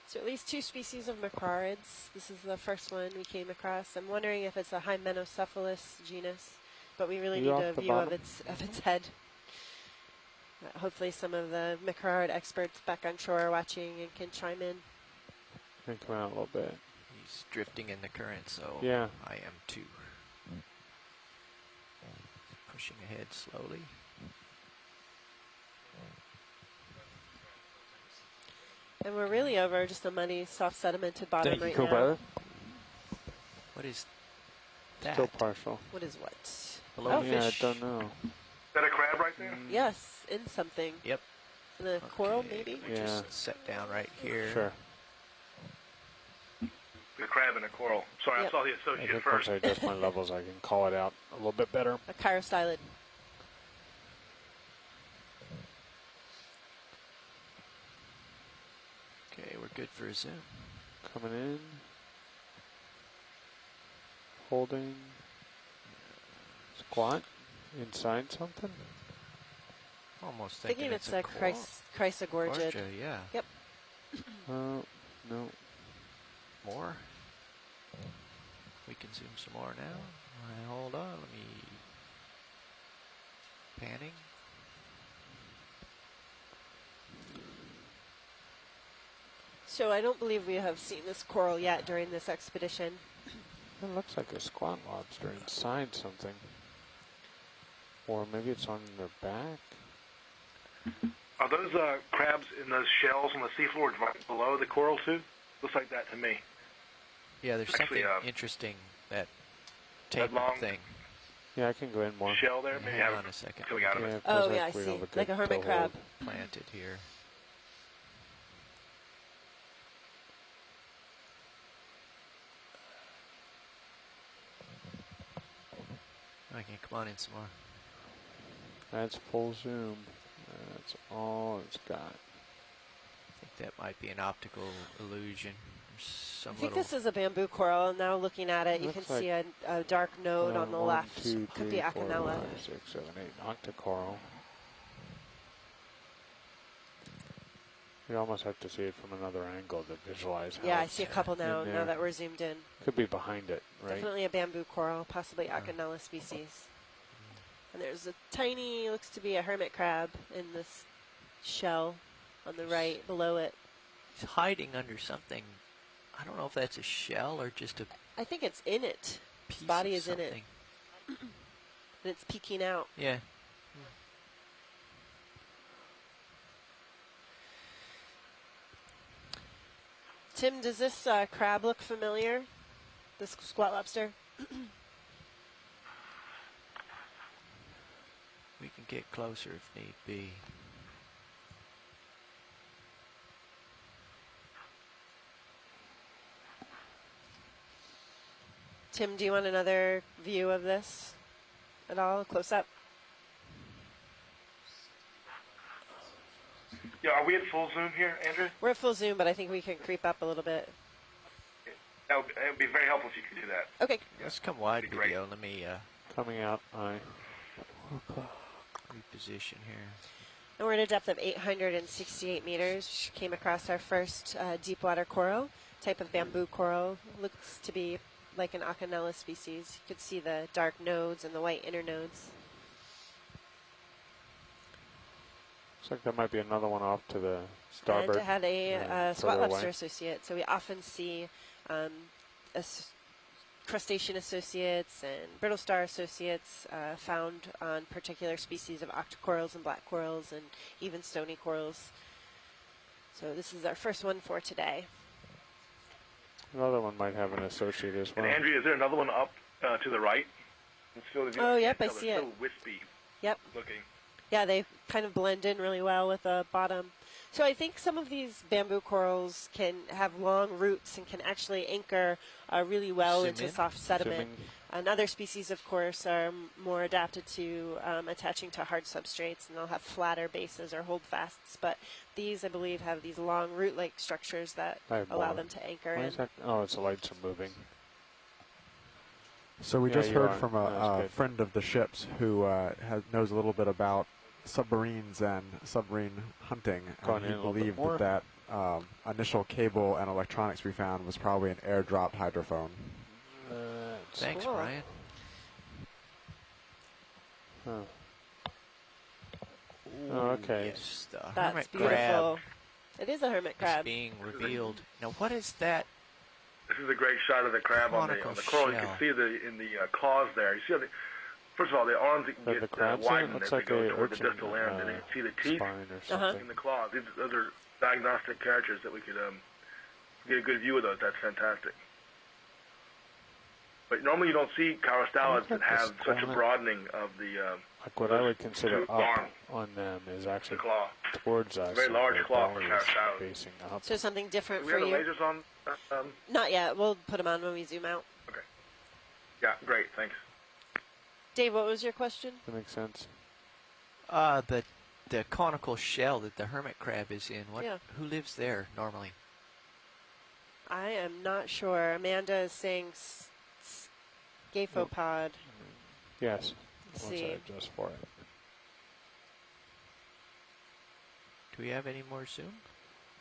Speaker 2: So at least 2 species of macrarids. This is the first one we came across. I'm wondering if it's a Hymenocephalus genus, but we really
Speaker 1: You
Speaker 2: need
Speaker 1: off
Speaker 2: a
Speaker 1: the
Speaker 2: view of
Speaker 1: bottom?
Speaker 2: its head. Hopefully some of the macrarid experts back on shore are watching and can chime in.
Speaker 1: And come out a little bit.
Speaker 3: He's drifting in the current, so
Speaker 1: Yeah.
Speaker 3: I am too. Pushing ahead slowly.
Speaker 2: And we're really over just a muddy, soft sedimented bottom
Speaker 10: Thank you,
Speaker 2: right now.
Speaker 10: co-pilot.
Speaker 3: What is that?
Speaker 1: Still partial.
Speaker 2: What is what?
Speaker 3: Below
Speaker 1: Yeah, I
Speaker 3: fish.
Speaker 1: don't know.
Speaker 5: Is that a crab right there?
Speaker 2: Yes, in something.
Speaker 3: Yep.
Speaker 2: The coral,
Speaker 3: Okay,
Speaker 2: maybe?
Speaker 3: We
Speaker 1: Yeah.
Speaker 3: just set down right here.
Speaker 1: Sure.
Speaker 5: The crab and a coral. Sorry,
Speaker 2: Yep.
Speaker 5: I saw the
Speaker 1: I
Speaker 5: associate
Speaker 1: think
Speaker 5: first.
Speaker 1: once I adjust my levels, I can call it out a little bit better.
Speaker 2: A chirostylid.
Speaker 3: Okay, we're good for a zoom.
Speaker 1: Coming in. Holding. Squat. Inside something.
Speaker 3: Almost
Speaker 2: Thinking it's a
Speaker 3: coral.
Speaker 2: chrysogorgid.
Speaker 3: Gorgia, yeah.
Speaker 2: Yep.
Speaker 1: No.
Speaker 3: More. We can zoom some more now. Hold on, let me. Panning.
Speaker 2: So I don't believe we have seen this coral yet during this expedition.
Speaker 1: It looks like a squat lobster inside something. Or maybe it's on their back.
Speaker 5: Are those crabs in those shells on the seafloor right below the coral too? Looks like that to me.
Speaker 3: Yeah, there's
Speaker 5: Actually,
Speaker 3: something interesting that
Speaker 5: that
Speaker 3: tape
Speaker 5: long
Speaker 3: thing.
Speaker 1: Yeah, I can go in more.
Speaker 5: shell there. Maybe
Speaker 3: Hang
Speaker 5: have
Speaker 3: on
Speaker 5: it
Speaker 3: a second.
Speaker 5: coming out of
Speaker 1: Yeah,
Speaker 5: it.
Speaker 1: it feels
Speaker 2: Oh, yeah, I
Speaker 1: we
Speaker 2: see.
Speaker 1: have a
Speaker 2: Like
Speaker 1: good
Speaker 2: a hermit
Speaker 1: toe
Speaker 2: crab.
Speaker 1: hold.
Speaker 3: Planted here. I can come on in some more.
Speaker 1: That's full zoom. That's all it's got.
Speaker 3: I think that might be an optical illusion. There's some
Speaker 2: I think
Speaker 3: little
Speaker 2: this is a bamboo coral. Now looking at it, you can
Speaker 1: Looks
Speaker 2: see a dark node on the
Speaker 1: 1,
Speaker 2: left.
Speaker 1: 2,
Speaker 2: Could
Speaker 1: 3,
Speaker 2: be
Speaker 1: 4,
Speaker 2: Acanella.
Speaker 1: 5, 6, 7, 8. Octocoral. You almost have to see it from another angle to visualize how
Speaker 2: Yeah, I
Speaker 1: it's
Speaker 2: see a couple now.
Speaker 1: in
Speaker 2: Now
Speaker 1: there.
Speaker 2: that we're zoomed in,
Speaker 1: Could be behind it, right?
Speaker 2: definitely a bamboo coral, possibly Acanella species. And there's a tiny, looks to be a hermit crab in this shell on the right below it.
Speaker 3: He's hiding under something I don't know if that's a shell or just a
Speaker 2: I think it's in it.
Speaker 3: piece
Speaker 2: Its body
Speaker 3: of
Speaker 2: is in it.
Speaker 3: something.
Speaker 2: And it's peeking out.
Speaker 3: Yeah.
Speaker 2: Tim, does this crab look familiar? This squat lobster?
Speaker 3: We can get closer if need be.
Speaker 2: Tim, do you want another view of this at all? Close up?
Speaker 5: Yeah, are we at full zoom here, Andrew?
Speaker 2: We're at full zoom, but I think we can creep up a little bit.
Speaker 5: That would be very helpful if you could do that.
Speaker 2: Okay.
Speaker 3: Let's come wide
Speaker 5: That'd be great.
Speaker 3: video. Let me
Speaker 1: Coming out, aye.
Speaker 3: reposition here.
Speaker 2: And we're at a depth of 868 meters. Came across our first deep water coral, type of bamboo coral. Looks to be like an Okeanos species. You could see the dark nodes and the white inner nodes.
Speaker 1: Looks like there might be another one off to the starboard.
Speaker 2: And it had a squat
Speaker 1: further
Speaker 2: lobster
Speaker 1: away.
Speaker 2: associate. So we often see crustacean associates and brittle star associates found on particular species of octocorals and black corals and even stony corals. So this is our first one for today.
Speaker 1: Another one might have an associate as well.
Speaker 5: And Andrea, is there another one up to the right? It's still,
Speaker 2: Oh, yep, I
Speaker 5: they're
Speaker 2: see it.
Speaker 5: so wispy
Speaker 2: Yep.
Speaker 5: looking.
Speaker 2: Yeah, they kind of blend in really well with the bottom. So I think some of these bamboo corals can have long roots and can actually anchor really well
Speaker 3: Zoom
Speaker 2: into
Speaker 3: in.
Speaker 2: soft sediment.
Speaker 1: Zooming.
Speaker 2: And other species, of course, are more adapted to attaching to hard substrates, and they'll have flatter bases or holdfasts. But these, I believe, have these long root-like structures that
Speaker 1: I have
Speaker 2: allow
Speaker 1: more.
Speaker 2: them to anchor
Speaker 1: Why
Speaker 2: in.
Speaker 1: is that? Oh, it's the lights are moving.
Speaker 11: So we
Speaker 1: Yeah,
Speaker 11: just
Speaker 1: you
Speaker 11: heard
Speaker 1: are.
Speaker 11: from
Speaker 1: That's
Speaker 11: a
Speaker 1: good.
Speaker 11: friend of the ship's who knows a little bit about submarines and submarine hunting,
Speaker 1: Going
Speaker 11: and
Speaker 1: in
Speaker 11: he
Speaker 1: a little bit
Speaker 11: believed
Speaker 1: more.
Speaker 11: that initial cable and electronics we found was probably an airdropped hydrophone.
Speaker 3: Thanks,
Speaker 2: Cool.
Speaker 3: Brian.
Speaker 1: Huh. Oh, okay.
Speaker 3: Yes, the
Speaker 2: That's
Speaker 3: hermit
Speaker 2: beautiful.
Speaker 3: crab
Speaker 2: It is a hermit
Speaker 3: is
Speaker 2: crab.
Speaker 3: being revealed. Now, what is that?
Speaker 5: This is a great shot of the crab on the
Speaker 3: Conical
Speaker 5: coral. You
Speaker 3: shell.
Speaker 5: can see in the claws there. You see how first of all, the arms
Speaker 1: The
Speaker 5: get
Speaker 1: crabs in it
Speaker 5: widened
Speaker 1: looks
Speaker 5: as
Speaker 1: like
Speaker 5: they go
Speaker 1: a
Speaker 5: toward the
Speaker 1: urchin
Speaker 5: distal end, and then you see the teeth
Speaker 1: spine or
Speaker 2: Uh-huh.
Speaker 1: something.
Speaker 5: in the claws. Those are diagnostic characters that we could get a good view of those. That's fantastic. But normally you don't see carastellids that have such a broadening of the
Speaker 1: Like what I would consider
Speaker 5: Two
Speaker 1: up
Speaker 5: arm.
Speaker 1: on them is actually
Speaker 5: claw.
Speaker 1: towards us.
Speaker 5: very
Speaker 1: and
Speaker 5: large
Speaker 1: their
Speaker 5: claw for
Speaker 1: belly is
Speaker 5: carastellids.
Speaker 1: facing up.
Speaker 2: So something different
Speaker 5: Do we
Speaker 2: for
Speaker 5: have the
Speaker 2: you?
Speaker 5: lasers on?
Speaker 2: Not yet. We'll put them on when we zoom out.
Speaker 5: Okay. Yeah, great. Thanks.
Speaker 2: Dave, what was your question?
Speaker 1: That makes sense.
Speaker 3: The conical shell that the hermit crab is in. What?
Speaker 2: Yeah.
Speaker 3: Who lives there normally?
Speaker 2: I am not sure. Amanda is saying scapopod.
Speaker 1: Yes.
Speaker 2: Let's
Speaker 1: Once
Speaker 2: see.
Speaker 1: I adjust for it.
Speaker 3: Do we have any more zoom?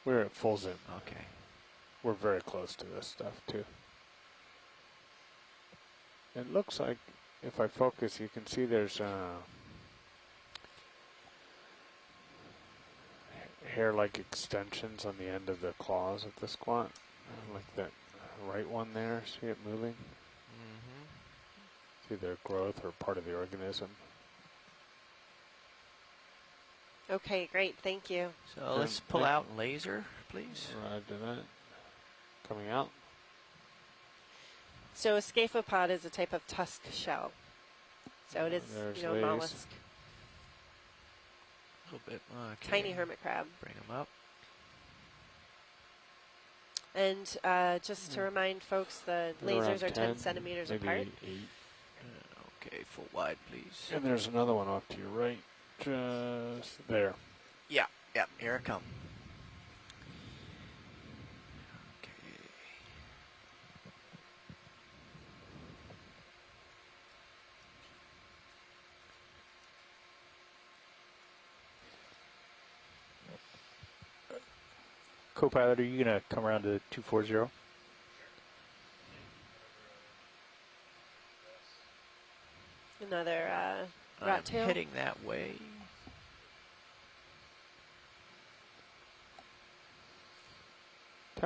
Speaker 1: We're at full zoom.
Speaker 3: Okay.
Speaker 1: We're very close to this stuff too. It looks like if I focus, you can see there's hair-like extensions on the end of the claws of the squat, like that right one there. See it moving?
Speaker 3: Mm-hmm.
Speaker 1: It's either growth or part of the organism.
Speaker 2: Okay, great. Thank you.
Speaker 3: So let's pull out laser, please.
Speaker 1: Roger that. Coming out.
Speaker 2: So a scapopod is a type of tusk shell. So it is,
Speaker 1: There's
Speaker 2: a
Speaker 1: Lays.
Speaker 2: mollusk.
Speaker 3: A little bit. Okay.
Speaker 2: Tiny hermit crab.
Speaker 3: Bring them up.
Speaker 2: And just to remind folks, the
Speaker 1: They're
Speaker 2: lasers are
Speaker 1: around
Speaker 2: 10 centimeters
Speaker 1: maybe
Speaker 2: apart.
Speaker 1: 8.
Speaker 3: Okay, full wide, please.
Speaker 1: And there's another one off to your right. Just there.
Speaker 3: Yeah, here I come. Okay.
Speaker 4: Co-pilot, are you going to come around to 240?
Speaker 2: Another
Speaker 3: I'm
Speaker 2: rat tail.
Speaker 3: heading that way.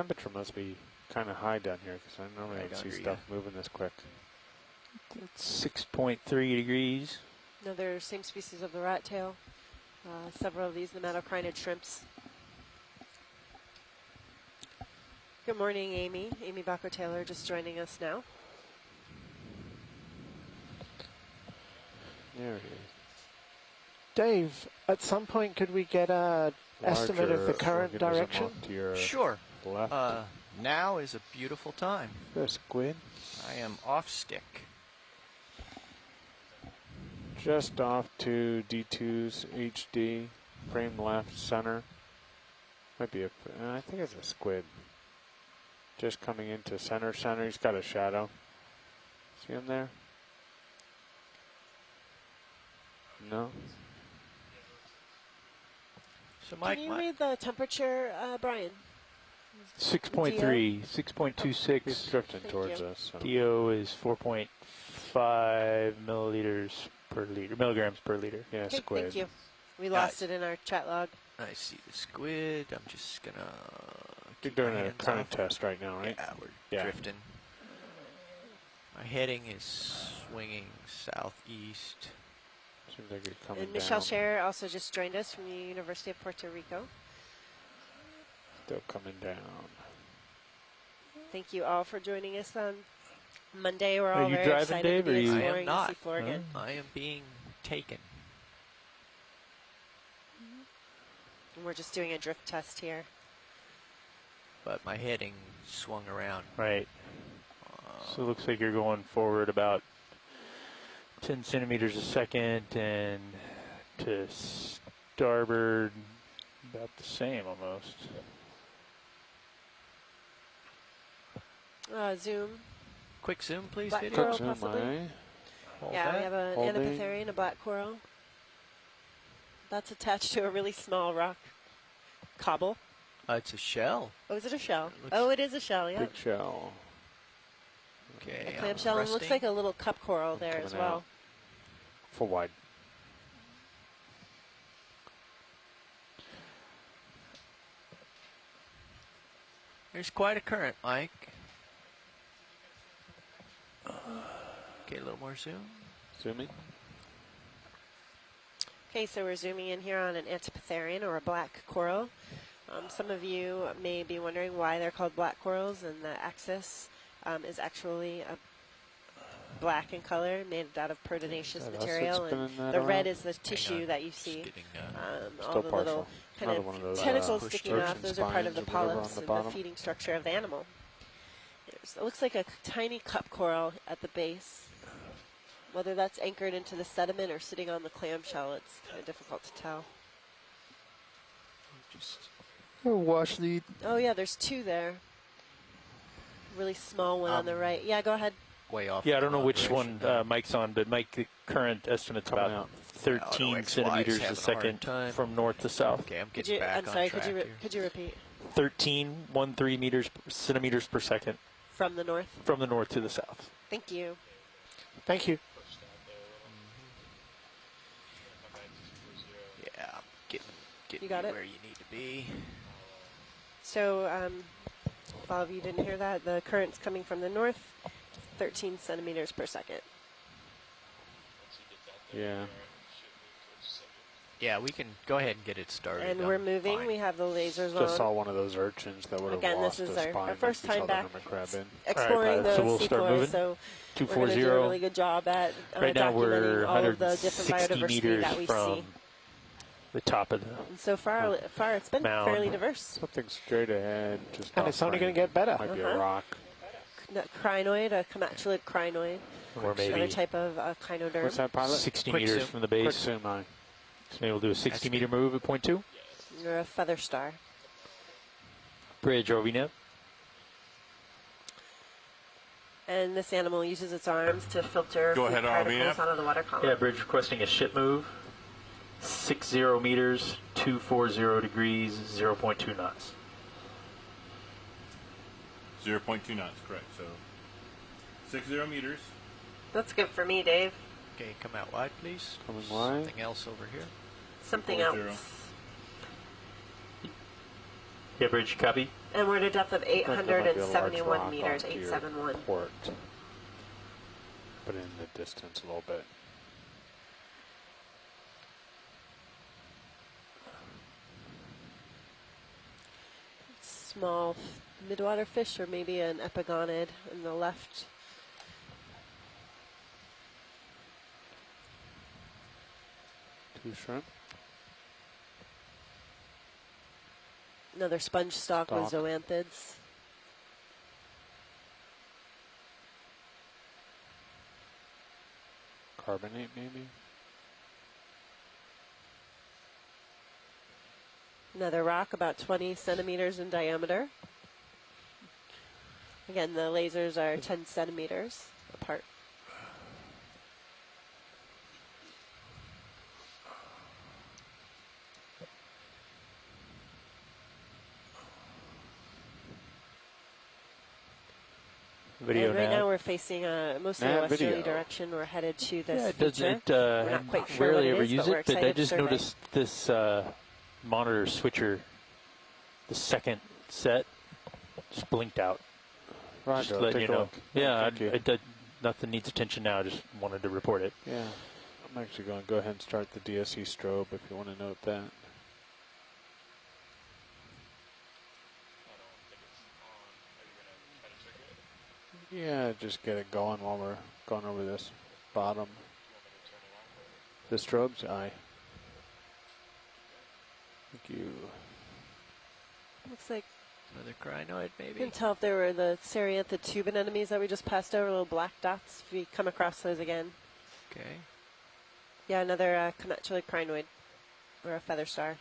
Speaker 1: Temperature must be kind of high down here because I normally
Speaker 3: Right
Speaker 1: don't see
Speaker 3: under
Speaker 1: stuff moving this quick.
Speaker 10: It's 6.3 degrees.
Speaker 2: Another same species of the rat tail. Several of these nematocrinid shrimps. Good morning, Amy. Amy Baco-Taylor just joining us now.
Speaker 1: There he is.
Speaker 7: Dave, at some point could we get a estimate of the current
Speaker 1: organism
Speaker 7: direction?
Speaker 1: off to your
Speaker 3: Sure.
Speaker 1: left.
Speaker 3: Now is a beautiful time.
Speaker 1: The squid.
Speaker 3: I am off stick.
Speaker 1: Just off to D2's HD. Frame left, center. Might be I think it's a squid. Just coming into center. He's got a shadow. See him there? No?
Speaker 3: So Mike,
Speaker 2: Can you read the temperature, Brian?
Speaker 10: 6.3, 6.26.
Speaker 1: He's drifting
Speaker 2: Thank
Speaker 1: towards
Speaker 2: you.
Speaker 1: us. So.
Speaker 10: DO is 4.5 milliliters per liter, milligrams per liter.
Speaker 1: Yeah,
Speaker 2: Okay,
Speaker 1: squid.
Speaker 2: thank you. We lost it in our chat log.
Speaker 3: I see the squid. I'm just gonna.
Speaker 1: You're
Speaker 3: keep my
Speaker 1: doing a
Speaker 3: hands
Speaker 1: current
Speaker 3: off.
Speaker 1: test right now, right?
Speaker 3: Yeah, we're
Speaker 1: Yeah.
Speaker 3: drifting. My heading is swinging southeast.
Speaker 1: Seems like you're coming
Speaker 2: And Michelle
Speaker 1: down.
Speaker 2: Scherer also just joined us from the University of Puerto Rico.
Speaker 1: Still coming down.
Speaker 2: Thank you all for joining us on Monday. We're
Speaker 10: Are
Speaker 2: all
Speaker 10: you
Speaker 2: very
Speaker 10: driving,
Speaker 2: excited
Speaker 10: Dave,
Speaker 2: to
Speaker 10: or
Speaker 2: be
Speaker 10: you-
Speaker 3: I am
Speaker 2: exploring the
Speaker 3: not.
Speaker 2: seafloor again.
Speaker 3: I am being taken.
Speaker 2: And we're just doing a drift test here.
Speaker 3: But my heading swung around.
Speaker 10: Right. So it looks like you're going forward about 10 centimeters a second, and to starboard about the same almost.
Speaker 2: Zoom.
Speaker 3: Quick zoom, please,
Speaker 2: Black
Speaker 3: video.
Speaker 2: coral,
Speaker 1: Zoom,
Speaker 2: possibly?
Speaker 1: eh?
Speaker 3: Hold
Speaker 2: Yeah, we
Speaker 3: that.
Speaker 2: have an
Speaker 1: Holding.
Speaker 2: Anapatherian, a black coral. That's attached to a really small rock cobble.
Speaker 3: It's a shell.
Speaker 2: Oh, is it a shell?
Speaker 3: Looks-
Speaker 2: Oh, it is a shell, yeah.
Speaker 1: Big shell.
Speaker 3: Okay.
Speaker 2: A clamshell, and looks like a little cup coral there as
Speaker 1: coming
Speaker 2: well.
Speaker 1: out. Full wide.
Speaker 3: There's quite a current, Mike. Okay, a little more zoom.
Speaker 1: Zooming.
Speaker 2: Okay, so we're zooming in here on an Antipatherian, or a black coral. Some of you may be wondering why they're called black corals, and the axis is actually a black in color, made out of proteinaceous
Speaker 1: Is that us
Speaker 2: material,
Speaker 1: that's
Speaker 2: and
Speaker 1: spinning that
Speaker 2: the red
Speaker 1: around?
Speaker 2: is the tissue
Speaker 3: on.
Speaker 2: that you
Speaker 3: Just
Speaker 2: see.
Speaker 3: getting,
Speaker 2: All
Speaker 1: Still
Speaker 2: the
Speaker 1: partial.
Speaker 2: little kind
Speaker 1: Another one of
Speaker 2: of
Speaker 1: those,
Speaker 2: tentacles
Speaker 3: pushed
Speaker 2: sticking off,
Speaker 1: urchin
Speaker 2: those are part of the
Speaker 1: spines or whatever
Speaker 2: polyps
Speaker 1: on the
Speaker 2: and
Speaker 1: bottom.
Speaker 2: the feeding structure of the animal. It looks like a tiny cup coral at the base. Whether that's anchored into the sediment or sitting on the clamshell, it's kind of difficult to tell.
Speaker 3: Just
Speaker 10: Wash lead.
Speaker 2: Oh yeah, there's two there. Really small one on the right. Yeah, go ahead.
Speaker 3: way off.
Speaker 10: Yeah, I
Speaker 3: the
Speaker 10: don't know
Speaker 3: wrong
Speaker 10: which
Speaker 3: direction
Speaker 10: one
Speaker 3: there.
Speaker 10: Mike's on, but Mike, the current estimate's
Speaker 1: Coming
Speaker 10: about
Speaker 1: out.
Speaker 10: 13
Speaker 3: XY is
Speaker 10: centimeters
Speaker 3: having
Speaker 10: a
Speaker 3: a hard
Speaker 10: second
Speaker 3: time.
Speaker 10: from north to south.
Speaker 3: Okay, I'm
Speaker 2: Could
Speaker 3: getting
Speaker 2: you?
Speaker 3: back
Speaker 2: I'm
Speaker 3: on
Speaker 2: sorry.
Speaker 3: track
Speaker 2: Could you?
Speaker 3: here.
Speaker 2: Could you repeat?
Speaker 10: 13 centimeters per second
Speaker 2: From the north.
Speaker 10: from the north to the south.
Speaker 2: Thank you.
Speaker 7: Thank you.
Speaker 3: Yeah, getting
Speaker 2: You got
Speaker 3: you
Speaker 2: it?
Speaker 3: where you need to be.
Speaker 2: So, if all of you didn't hear that, the current's coming from the north, 13 centimeters per second.
Speaker 1: Yeah.
Speaker 3: Yeah, we can go ahead and get it started.
Speaker 2: And
Speaker 3: I'm
Speaker 2: we're moving.
Speaker 3: fine.
Speaker 2: We have the lasers
Speaker 1: Just saw
Speaker 2: on.
Speaker 1: one of those urchins that would have
Speaker 2: Again,
Speaker 1: lost
Speaker 2: this is
Speaker 1: a
Speaker 2: our
Speaker 1: spine like
Speaker 2: first
Speaker 1: we
Speaker 2: time
Speaker 1: saw the
Speaker 2: back
Speaker 1: hermit crab in.
Speaker 2: exploring
Speaker 10: All right,
Speaker 2: the
Speaker 10: so we'll start
Speaker 2: seafloor,
Speaker 10: moving.
Speaker 2: so we're going to
Speaker 10: 240.
Speaker 2: do a really good job at
Speaker 10: Right now we're
Speaker 2: documenting all of the different
Speaker 10: 160
Speaker 2: biodiversity
Speaker 10: meters
Speaker 2: that we
Speaker 10: from
Speaker 2: see.
Speaker 10: the top of the
Speaker 2: And so far it's been
Speaker 10: mound.
Speaker 2: fairly diverse.
Speaker 1: Something straight ahead. Just
Speaker 7: And
Speaker 1: off
Speaker 7: it's only
Speaker 1: frame.
Speaker 7: going to get better.
Speaker 1: Might be
Speaker 2: Uh-huh.
Speaker 1: a rock.
Speaker 2: The crinoid, a comatulid crinoid,
Speaker 10: or
Speaker 2: another
Speaker 10: maybe
Speaker 2: type of echinoderm.
Speaker 1: What's that, pilot?
Speaker 10: 60
Speaker 3: Quick
Speaker 10: meters
Speaker 3: zoom.
Speaker 10: from the
Speaker 1: Quick
Speaker 10: base.
Speaker 1: zoom eye.
Speaker 10: So maybe we'll do a 60-meter move at point 2.
Speaker 2: Or a feather star.
Speaker 10: Bridge RVNet.
Speaker 2: And this animal uses its arms to filter
Speaker 12: Go
Speaker 2: food
Speaker 12: ahead,
Speaker 2: particles
Speaker 12: RVF.
Speaker 2: out of the water column.
Speaker 10: Yeah, bridge requesting a ship move. 60 meters, 240 degrees, 0.2 knots.
Speaker 12: 0.2 knots, correct. So 60 meters.
Speaker 2: That's good for me, Dave.
Speaker 3: Okay, come out wide, please.
Speaker 1: Coming wide.
Speaker 3: Something else over here.
Speaker 2: Something
Speaker 12: 240.
Speaker 2: else.
Speaker 4: Yeah, bridge, copy.
Speaker 2: And we're at a depth of
Speaker 1: Like there might be a large
Speaker 2: 871
Speaker 1: rock
Speaker 2: meters,
Speaker 1: off to your
Speaker 2: 871.
Speaker 1: port. But in the distance a little bit.
Speaker 2: Small midwater fish, or maybe an epigonid in the left.
Speaker 1: Two shrimp.
Speaker 2: Another sponge stalk with zoanthids.
Speaker 1: Carbonate maybe.
Speaker 2: Another rock about 20 centimeters in diameter. Again, the lasers are 10 centimeters apart.
Speaker 4: Video
Speaker 2: and right
Speaker 4: nav.
Speaker 2: now we're facing mostly a westerly direction. We're headed to this feature. We're not quite sure what
Speaker 4: rarely
Speaker 2: it
Speaker 4: ever
Speaker 2: is,
Speaker 4: use
Speaker 2: but we're
Speaker 4: it, but I
Speaker 2: excited to
Speaker 4: just
Speaker 2: survey.
Speaker 4: noticed this monitor switcher, the second set, just blinked out.
Speaker 1: Roger,
Speaker 4: Just to let
Speaker 1: take
Speaker 4: you
Speaker 1: a
Speaker 4: know.
Speaker 1: look.
Speaker 4: Yeah,
Speaker 1: Thank you.
Speaker 4: nothing needs attention now. Just wanted to report it.
Speaker 1: Yeah. I'm actually going to go ahead and start the DSE strobe if you want to note that. Yeah, just get it going while we're going over this bottom. The strobes? Aye. Thank you.
Speaker 2: Looks like
Speaker 3: Another crinoid,
Speaker 2: you
Speaker 3: maybe?
Speaker 2: can tell if there were the Serianthid tube anemones that we just passed over, little black dots, if we come across those again.
Speaker 3: Okay.
Speaker 2: Yeah, another conatular crinoid, or a feather star.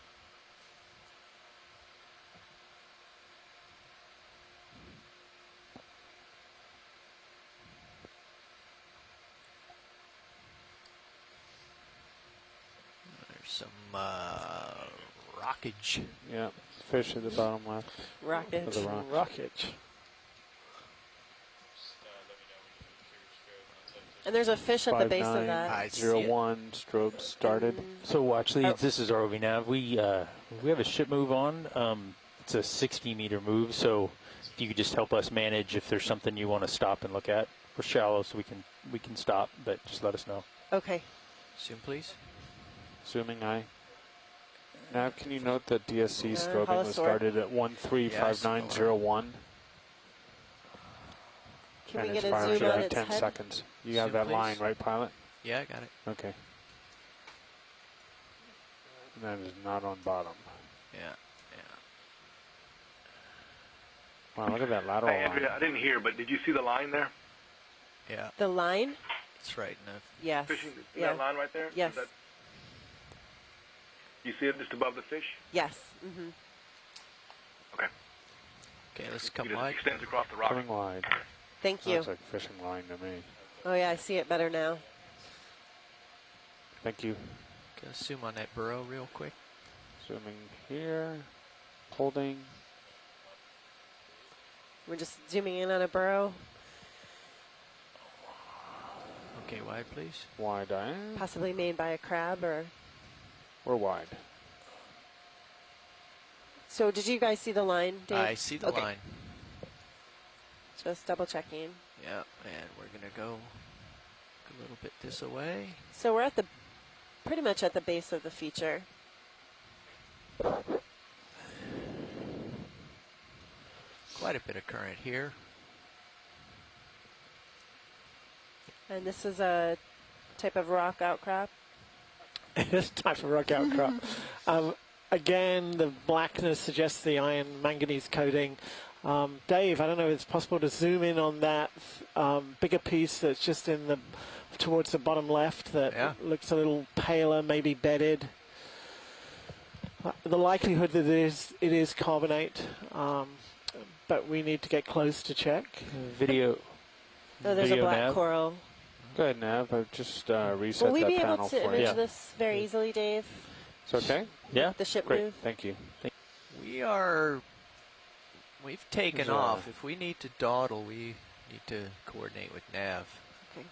Speaker 3: There's some rockage.
Speaker 1: Yeah, fish at the bottom left.
Speaker 2: Rockage.
Speaker 1: Of the rock.
Speaker 7: Rockage.
Speaker 2: And there's a fish at the base of that.
Speaker 1: 5901 strobe started.
Speaker 4: So watch leads. This is ROV nav. We have a ship move on. It's a 60-meter move. So if you could just help us manage if there's something you want to stop and look at. We're shallow, so we can stop, but just let us know.
Speaker 2: Okay.
Speaker 3: Zoom, please.
Speaker 1: Zooming aye. Nav, can you note that DSC strobing was
Speaker 2: holosaur.
Speaker 1: started at 135901?
Speaker 2: Can
Speaker 1: and
Speaker 2: we
Speaker 1: it's
Speaker 2: get a
Speaker 1: firing
Speaker 2: zoom on
Speaker 1: at
Speaker 2: its
Speaker 1: 10
Speaker 2: head?
Speaker 1: seconds. You
Speaker 3: Zoom,
Speaker 1: have that
Speaker 3: please.
Speaker 1: line, right, pilot?
Speaker 3: Yeah, I got it.
Speaker 1: Okay. And that is not on bottom.
Speaker 3: Yeah, yeah.
Speaker 1: Wow, look at that lateral
Speaker 5: Hey,
Speaker 1: line.
Speaker 5: Andrea, I didn't hear, but did you see the line there?
Speaker 3: Yeah,
Speaker 2: The line?
Speaker 3: it's right enough.
Speaker 2: Yes.
Speaker 5: Fishing, see
Speaker 2: Yeah.
Speaker 5: that line right there?
Speaker 2: Yes.
Speaker 5: Is that, you see it just above the fish?
Speaker 2: Yes. Mm-hmm.
Speaker 5: Okay.
Speaker 3: Okay, let's come
Speaker 5: It just
Speaker 3: wide.
Speaker 5: extends across the rock.
Speaker 1: Coming wide.
Speaker 2: Thank you.
Speaker 1: Looks like fishing line to me.
Speaker 2: Oh, yeah, I see it better now.
Speaker 1: Thank you.
Speaker 3: Okay, let's zoom on that burrow real quick.
Speaker 1: Zooming here. Holding.
Speaker 2: We're just zooming in on a burrow,
Speaker 3: Okay, wide, please.
Speaker 1: Wide eye.
Speaker 2: possibly made by a crab or...
Speaker 1: Or wide.
Speaker 2: So did you guys see the line, Dave?
Speaker 3: I see the
Speaker 2: Okay.
Speaker 3: line.
Speaker 2: Just double checking.
Speaker 3: Yeah, and we're going to go a little bit this away.
Speaker 2: So we're at the, pretty much at the base of the feature.
Speaker 3: Quite a bit of current here.
Speaker 2: And this is a type of rock outcrop.
Speaker 7: This type of rock outcrop. Again, the blackness suggests the iron manganese coating. Dave, I don't know if it's possible to zoom in on that bigger piece that's just in the towards the bottom left that looks a little paler, maybe bedded. The likelihood that it is carbonate, but we need to get close to check.
Speaker 4: Video.
Speaker 2: Oh, there's a
Speaker 4: video
Speaker 2: black
Speaker 4: nav.
Speaker 2: coral.
Speaker 1: Go ahead, Nav. I've just reset
Speaker 2: Will we
Speaker 1: that
Speaker 2: be able
Speaker 1: panel
Speaker 2: to
Speaker 1: for
Speaker 2: image
Speaker 1: you.
Speaker 2: this very easily, Dave?
Speaker 1: It's okay?
Speaker 4: Yeah.
Speaker 2: The ship
Speaker 1: Great.
Speaker 2: move?
Speaker 1: Thank you.
Speaker 3: We've taken
Speaker 1: There's
Speaker 3: off. If we need to dawdle, we need to coordinate with Nav.
Speaker 2: Okay.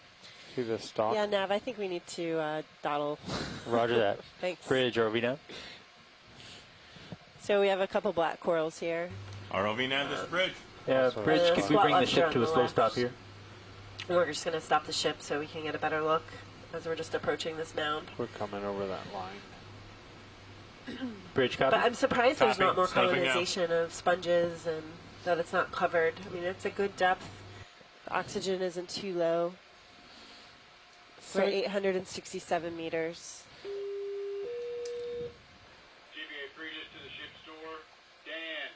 Speaker 1: See the stalk?
Speaker 2: Yeah, Nav, I think we need to dawdle.
Speaker 4: Roger that.
Speaker 2: Thanks.
Speaker 4: Bridge, ROV nav.
Speaker 2: So we have a couple black corals here.
Speaker 12: ROV nav, this bridge.
Speaker 4: Yeah, Bridge, could we bring the ship to a slow stop here?
Speaker 2: We're just going to stop the ship so we can get a better look as we're just approaching this mound.
Speaker 1: We're coming over that line.
Speaker 4: Bridge copy?
Speaker 2: But I'm surprised there's not more
Speaker 12: Stopping now.
Speaker 2: colonization of sponges and that it's not covered. I mean, it's a good depth. The oxygen isn't too low. We're at 867 meters.
Speaker 12: GBA Previous to the ship's door. Dan,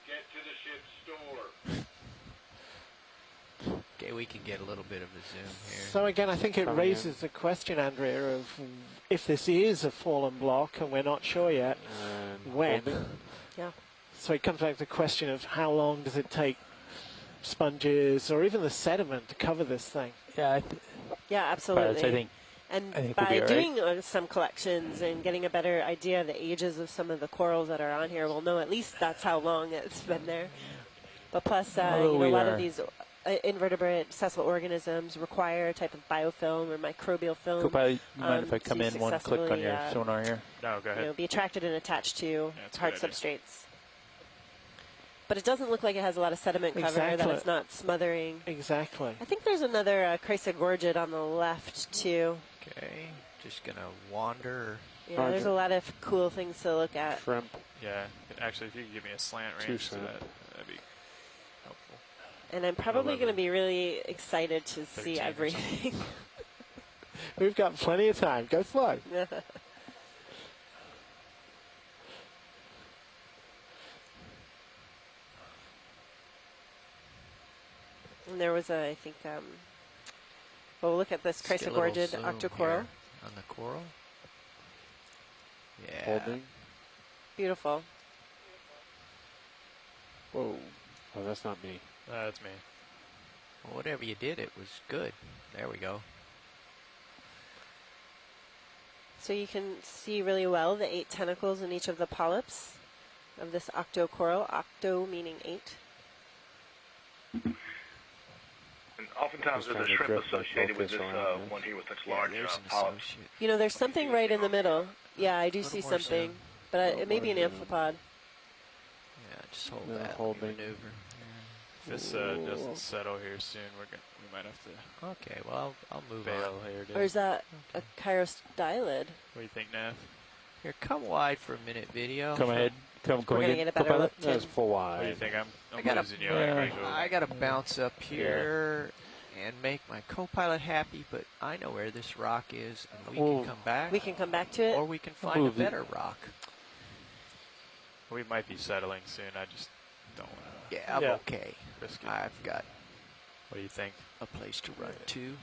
Speaker 12: get to the ship's door.
Speaker 3: Okay, we can get a little bit of a zoom here.
Speaker 7: So again, I think it
Speaker 1: Coming
Speaker 7: raises the question, Andrea, of if this is a fallen block and we're not sure yet,
Speaker 1: And
Speaker 7: when.
Speaker 1: holding.
Speaker 2: Yeah.
Speaker 7: So it comes back to the question of how long does it take sponges or even the sediment to cover this thing?
Speaker 4: Yeah,
Speaker 2: Yeah, absolutely.
Speaker 4: I think
Speaker 2: And
Speaker 4: we'll
Speaker 2: by
Speaker 4: be all right.
Speaker 2: doing some collections and getting a better idea of the ages of some of the corals that are on here, we'll know at least that's how long it's been there. But plus, a lot of these invertebrate sessile organisms require a type of biofilm or microbial film.
Speaker 4: Co-pilot, you mind if I
Speaker 2: to
Speaker 4: come in one click on your
Speaker 2: successfully,
Speaker 4: sonar here?
Speaker 12: No, go ahead.
Speaker 2: be attracted and attached to
Speaker 12: that's a
Speaker 2: hard
Speaker 12: good idea.
Speaker 2: substrates. But it doesn't look like it has a lot of sediment cover, that
Speaker 7: Exactly.
Speaker 2: it's not smothering.
Speaker 7: Exactly.
Speaker 2: I think there's another Chrysogorgid on the left, too.
Speaker 3: Okay, just gonna wander.
Speaker 2: Yeah, there's a lot of cool things to look at.
Speaker 1: Shrimp.
Speaker 13: Yeah, actually, if you could give me a slant
Speaker 1: Two
Speaker 13: range to
Speaker 1: cent.
Speaker 13: that'd be helpful.
Speaker 2: And I'm probably going to be really excited to see
Speaker 13: 13 or
Speaker 2: everything.
Speaker 7: We've got plenty of time. Go slow.
Speaker 2: And there was I think, well, look at this
Speaker 3: Let's get a little
Speaker 2: Chrysogorgid
Speaker 3: zoom
Speaker 2: octocoral.
Speaker 3: here on the coral. Yeah.
Speaker 1: Holding.
Speaker 2: Beautiful.
Speaker 1: Whoa. Oh, that's not me.
Speaker 13: That's me.
Speaker 3: Well, whatever you did, it was good. There we go.
Speaker 2: So you can see really well the 8 tentacles in each of the polyps of this octocoral, octo meaning 8.
Speaker 5: And oftentimes
Speaker 1: Just
Speaker 5: there's a
Speaker 1: trying to
Speaker 5: shrimp
Speaker 1: drift my
Speaker 5: associated with
Speaker 1: focus
Speaker 5: this
Speaker 1: around this.
Speaker 5: one here with such large
Speaker 3: There's an
Speaker 5: polyps.
Speaker 3: associate.
Speaker 2: You know, there's something right in the middle. Yeah, I do
Speaker 3: Little
Speaker 2: see
Speaker 3: more
Speaker 2: something,
Speaker 3: zoom.
Speaker 2: but it may be an amphipod.
Speaker 3: Yeah, just hold
Speaker 1: Yeah,
Speaker 3: that.
Speaker 1: holding.
Speaker 3: Maneuver.
Speaker 13: If this doesn't settle here soon, we might have to
Speaker 3: Okay, well, I'll move
Speaker 13: bail
Speaker 3: on.
Speaker 13: here. Dave.
Speaker 2: Or is that a chirostylid?
Speaker 13: What do you think, Nav?
Speaker 3: Here, come wide for a minute, video.
Speaker 4: Come ahead. Come
Speaker 2: We're going to get a better
Speaker 4: co-pilot.
Speaker 2: look, Tim.
Speaker 1: That's full
Speaker 13: What do you
Speaker 1: wide.
Speaker 13: think? I'm
Speaker 3: I gotta-
Speaker 13: losing you.
Speaker 3: I gotta bounce up here and make my co-pilot happy, but I know where this rock is, and we can come back.
Speaker 2: We can come back to it.
Speaker 3: or we can find a
Speaker 4: move it.
Speaker 3: better rock.
Speaker 13: We might be settling soon. I just don't want to
Speaker 3: Yeah, I'm
Speaker 4: Yeah.
Speaker 3: okay.
Speaker 13: risk it.
Speaker 3: I've got
Speaker 13: What do you think?
Speaker 3: a place to run to.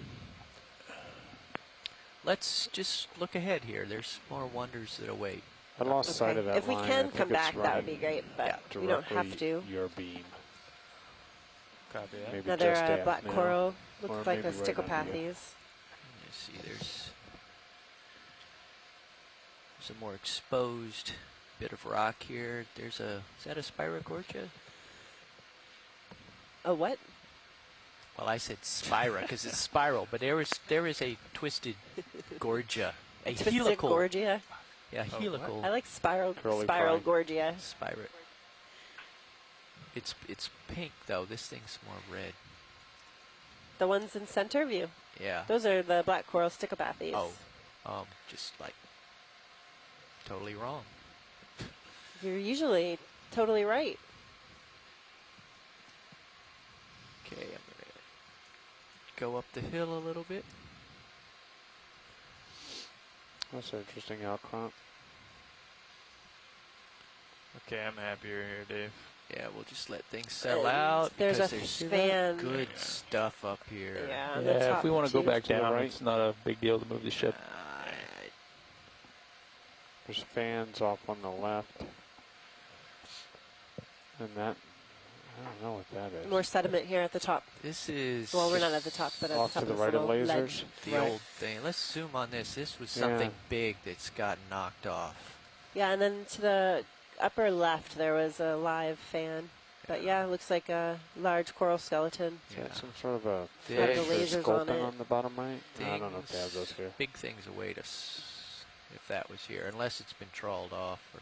Speaker 3: Let's just look ahead here. There's more wonders that await.
Speaker 1: I lost sight of that
Speaker 2: If we
Speaker 1: line. I
Speaker 2: can
Speaker 1: think
Speaker 2: come
Speaker 1: it's
Speaker 2: back, that would be
Speaker 1: right
Speaker 2: great, but we don't have
Speaker 1: directly
Speaker 2: to.
Speaker 1: Your beam.
Speaker 13: Copy that.
Speaker 1: Maybe
Speaker 2: Another
Speaker 1: just aft
Speaker 2: black
Speaker 1: now.
Speaker 2: coral.
Speaker 1: Or
Speaker 2: Looks like a
Speaker 1: maybe right under you.
Speaker 2: Stichopathes.
Speaker 3: You see, there's a more exposed bit of rock here. Is that a Spirogorgia?
Speaker 2: A what?
Speaker 3: Well, I said spira because it's spiral, but there is a twisted gorgia, a
Speaker 2: Twisted
Speaker 3: helical.
Speaker 2: Gorgia.
Speaker 3: Yeah, helical
Speaker 2: I like spiral
Speaker 1: Curly
Speaker 2: spiral
Speaker 1: fry.
Speaker 2: Gorgia.
Speaker 3: spirit. It's pink though. This thing's more red.
Speaker 2: The ones in center view.
Speaker 3: Yeah.
Speaker 2: Those are the black coral Stichopathes.
Speaker 3: Oh, just like totally wrong.
Speaker 2: You're usually totally right.
Speaker 3: Okay, I'm gonna go up the hill a little bit.
Speaker 1: That's an interesting outcrop.
Speaker 13: Okay, I'm happier here, Dave.
Speaker 3: Yeah, we'll just let things settle out
Speaker 2: There's
Speaker 3: because
Speaker 2: a
Speaker 3: there's
Speaker 2: fan.
Speaker 3: good stuff up here.
Speaker 2: Yeah, on the
Speaker 4: Yeah,
Speaker 2: top
Speaker 4: if we want to go
Speaker 2: two.
Speaker 4: back
Speaker 1: To the
Speaker 4: down,
Speaker 1: right.
Speaker 4: it's not a big deal to move the ship.
Speaker 1: There's fans off on the left. And that, I don't know what that is.
Speaker 2: More sediment here at the top.
Speaker 3: This is
Speaker 2: Well, we're not at the top, but at
Speaker 1: Off
Speaker 2: the top
Speaker 1: to the
Speaker 2: of this
Speaker 1: right of
Speaker 2: little
Speaker 1: lasers.
Speaker 2: ledge.
Speaker 3: the
Speaker 2: Right.
Speaker 3: old thing. Let's zoom on this. This was
Speaker 1: Yeah.
Speaker 3: something big that's got knocked off.
Speaker 2: Yeah, and then to the upper left there was a live fan. But yeah, it looks like a large coral skeleton.
Speaker 1: Is that some sort of a
Speaker 3: Big
Speaker 1: fish or
Speaker 2: lasers on
Speaker 1: sculpin
Speaker 2: it.
Speaker 1: on the bottom right? I don't know if they have those
Speaker 3: Things-
Speaker 1: here.
Speaker 3: Big things await us if that was here, unless it's been trawled off. Or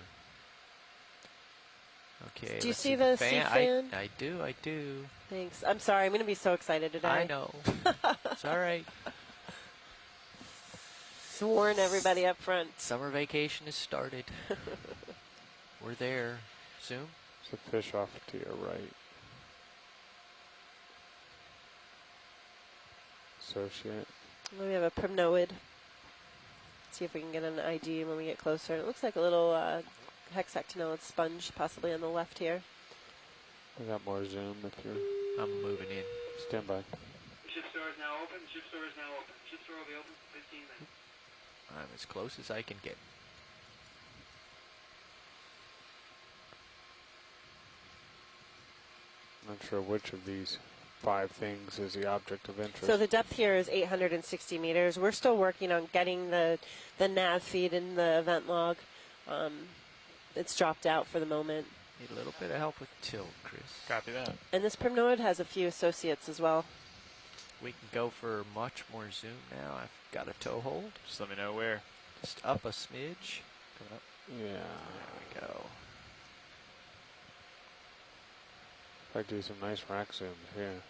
Speaker 3: Okay.
Speaker 2: Do you see the sea fan?
Speaker 3: I do.
Speaker 2: Thanks. I'm sorry. I'm going to be so excited today.
Speaker 3: I know. It's all right.
Speaker 2: Just warn everybody up front.
Speaker 3: Summer vacation has started. We're there. Zoom.
Speaker 1: There's a fish off to your right. Associate.
Speaker 2: We have a primnoid. See if we can get an ID when we get closer. It looks like a little hexactinellid sponge possibly on the left here.
Speaker 1: We got more zoom if you're...
Speaker 3: I'm moving in.
Speaker 1: Stand by.
Speaker 12: Ship store is now open. Ship store is now open. Ship store will be open for 15 minutes.
Speaker 3: I'm as close as I can get.
Speaker 1: Not sure which of these 5 things is the object of interest.
Speaker 2: So the depth here is 860 meters. We're still working on getting the nav feed in the event log. It's dropped out for the moment.
Speaker 3: Need a little bit of help with tilt, Chris.
Speaker 13: Copy that.
Speaker 2: And this primnoid has a few associates as well.
Speaker 3: We can go for much more zoom now. I've got a toe hold.
Speaker 13: Just let me know where.
Speaker 3: Just up a smidge.
Speaker 13: Coming up.
Speaker 1: Yeah.
Speaker 3: There we go.
Speaker 1: I do some nice rack zooms here.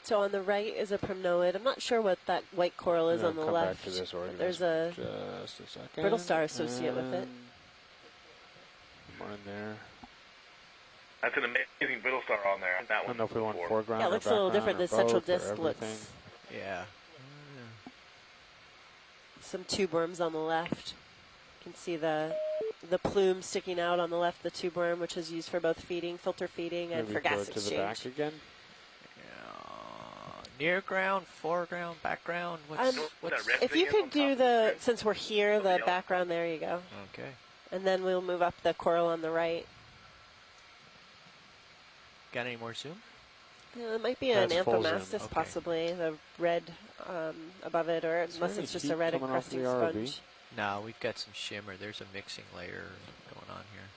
Speaker 2: So on the right is a primnoid. I'm not sure what that white coral is on the
Speaker 1: come
Speaker 2: left.
Speaker 1: Back to this organism.
Speaker 2: There's a
Speaker 1: just a second.
Speaker 2: brittle star associate with it.
Speaker 1: More in there.
Speaker 5: That's an amazing brittle star on there. That
Speaker 1: I
Speaker 5: one.
Speaker 1: don't know if we want foreground
Speaker 2: Yeah, it
Speaker 1: or
Speaker 2: looks a little different. The
Speaker 1: background or
Speaker 2: central
Speaker 1: both or
Speaker 2: disc
Speaker 1: everything.
Speaker 2: looks.
Speaker 3: Yeah.
Speaker 2: Some tube worms on the left. You can see the plume sticking out on the left, the tube worm, which is used for both feeding, filter feeding, and
Speaker 1: Maybe
Speaker 2: for
Speaker 1: go
Speaker 2: gas
Speaker 1: to
Speaker 2: exchange.
Speaker 1: the back again.
Speaker 3: Near ground, foreground, background. What's
Speaker 2: If you could do the, since we're here, the background, there you go.
Speaker 3: Okay.
Speaker 2: And then we'll move up the coral on the right.
Speaker 3: Got any more zoom?
Speaker 2: Yeah, it might be an
Speaker 1: That's full zoom.
Speaker 2: Anthomastus,
Speaker 3: Okay.
Speaker 2: possibly, the red above it, or
Speaker 1: Is there
Speaker 2: unless
Speaker 1: any
Speaker 2: it's just
Speaker 1: heat
Speaker 2: a red
Speaker 1: coming off the
Speaker 2: encrusting
Speaker 1: ROV?
Speaker 2: sponge.
Speaker 3: No, we've got some shimmer. There's a mixing layer going on here.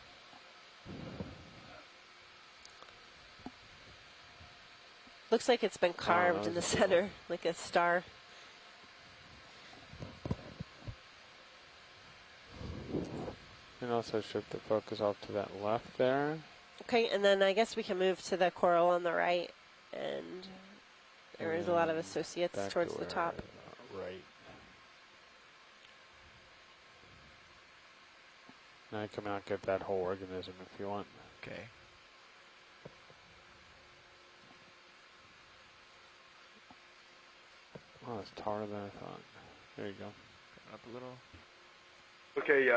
Speaker 2: Looks like it's been carved in the center, like a star.
Speaker 1: And also shift the focus off to that left there.
Speaker 2: Okay, and then I guess we can move to the coral on the right, and there is a lot of associates
Speaker 1: Back
Speaker 2: towards
Speaker 1: to
Speaker 2: the
Speaker 1: where,
Speaker 2: top.
Speaker 1: Right. Now come out, get that whole organism if you want.
Speaker 3: Okay.
Speaker 1: Oh, it's taller than I thought. There you go.
Speaker 13: Up a little.
Speaker 5: Okay,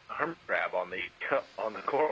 Speaker 5: hermit crab on the coral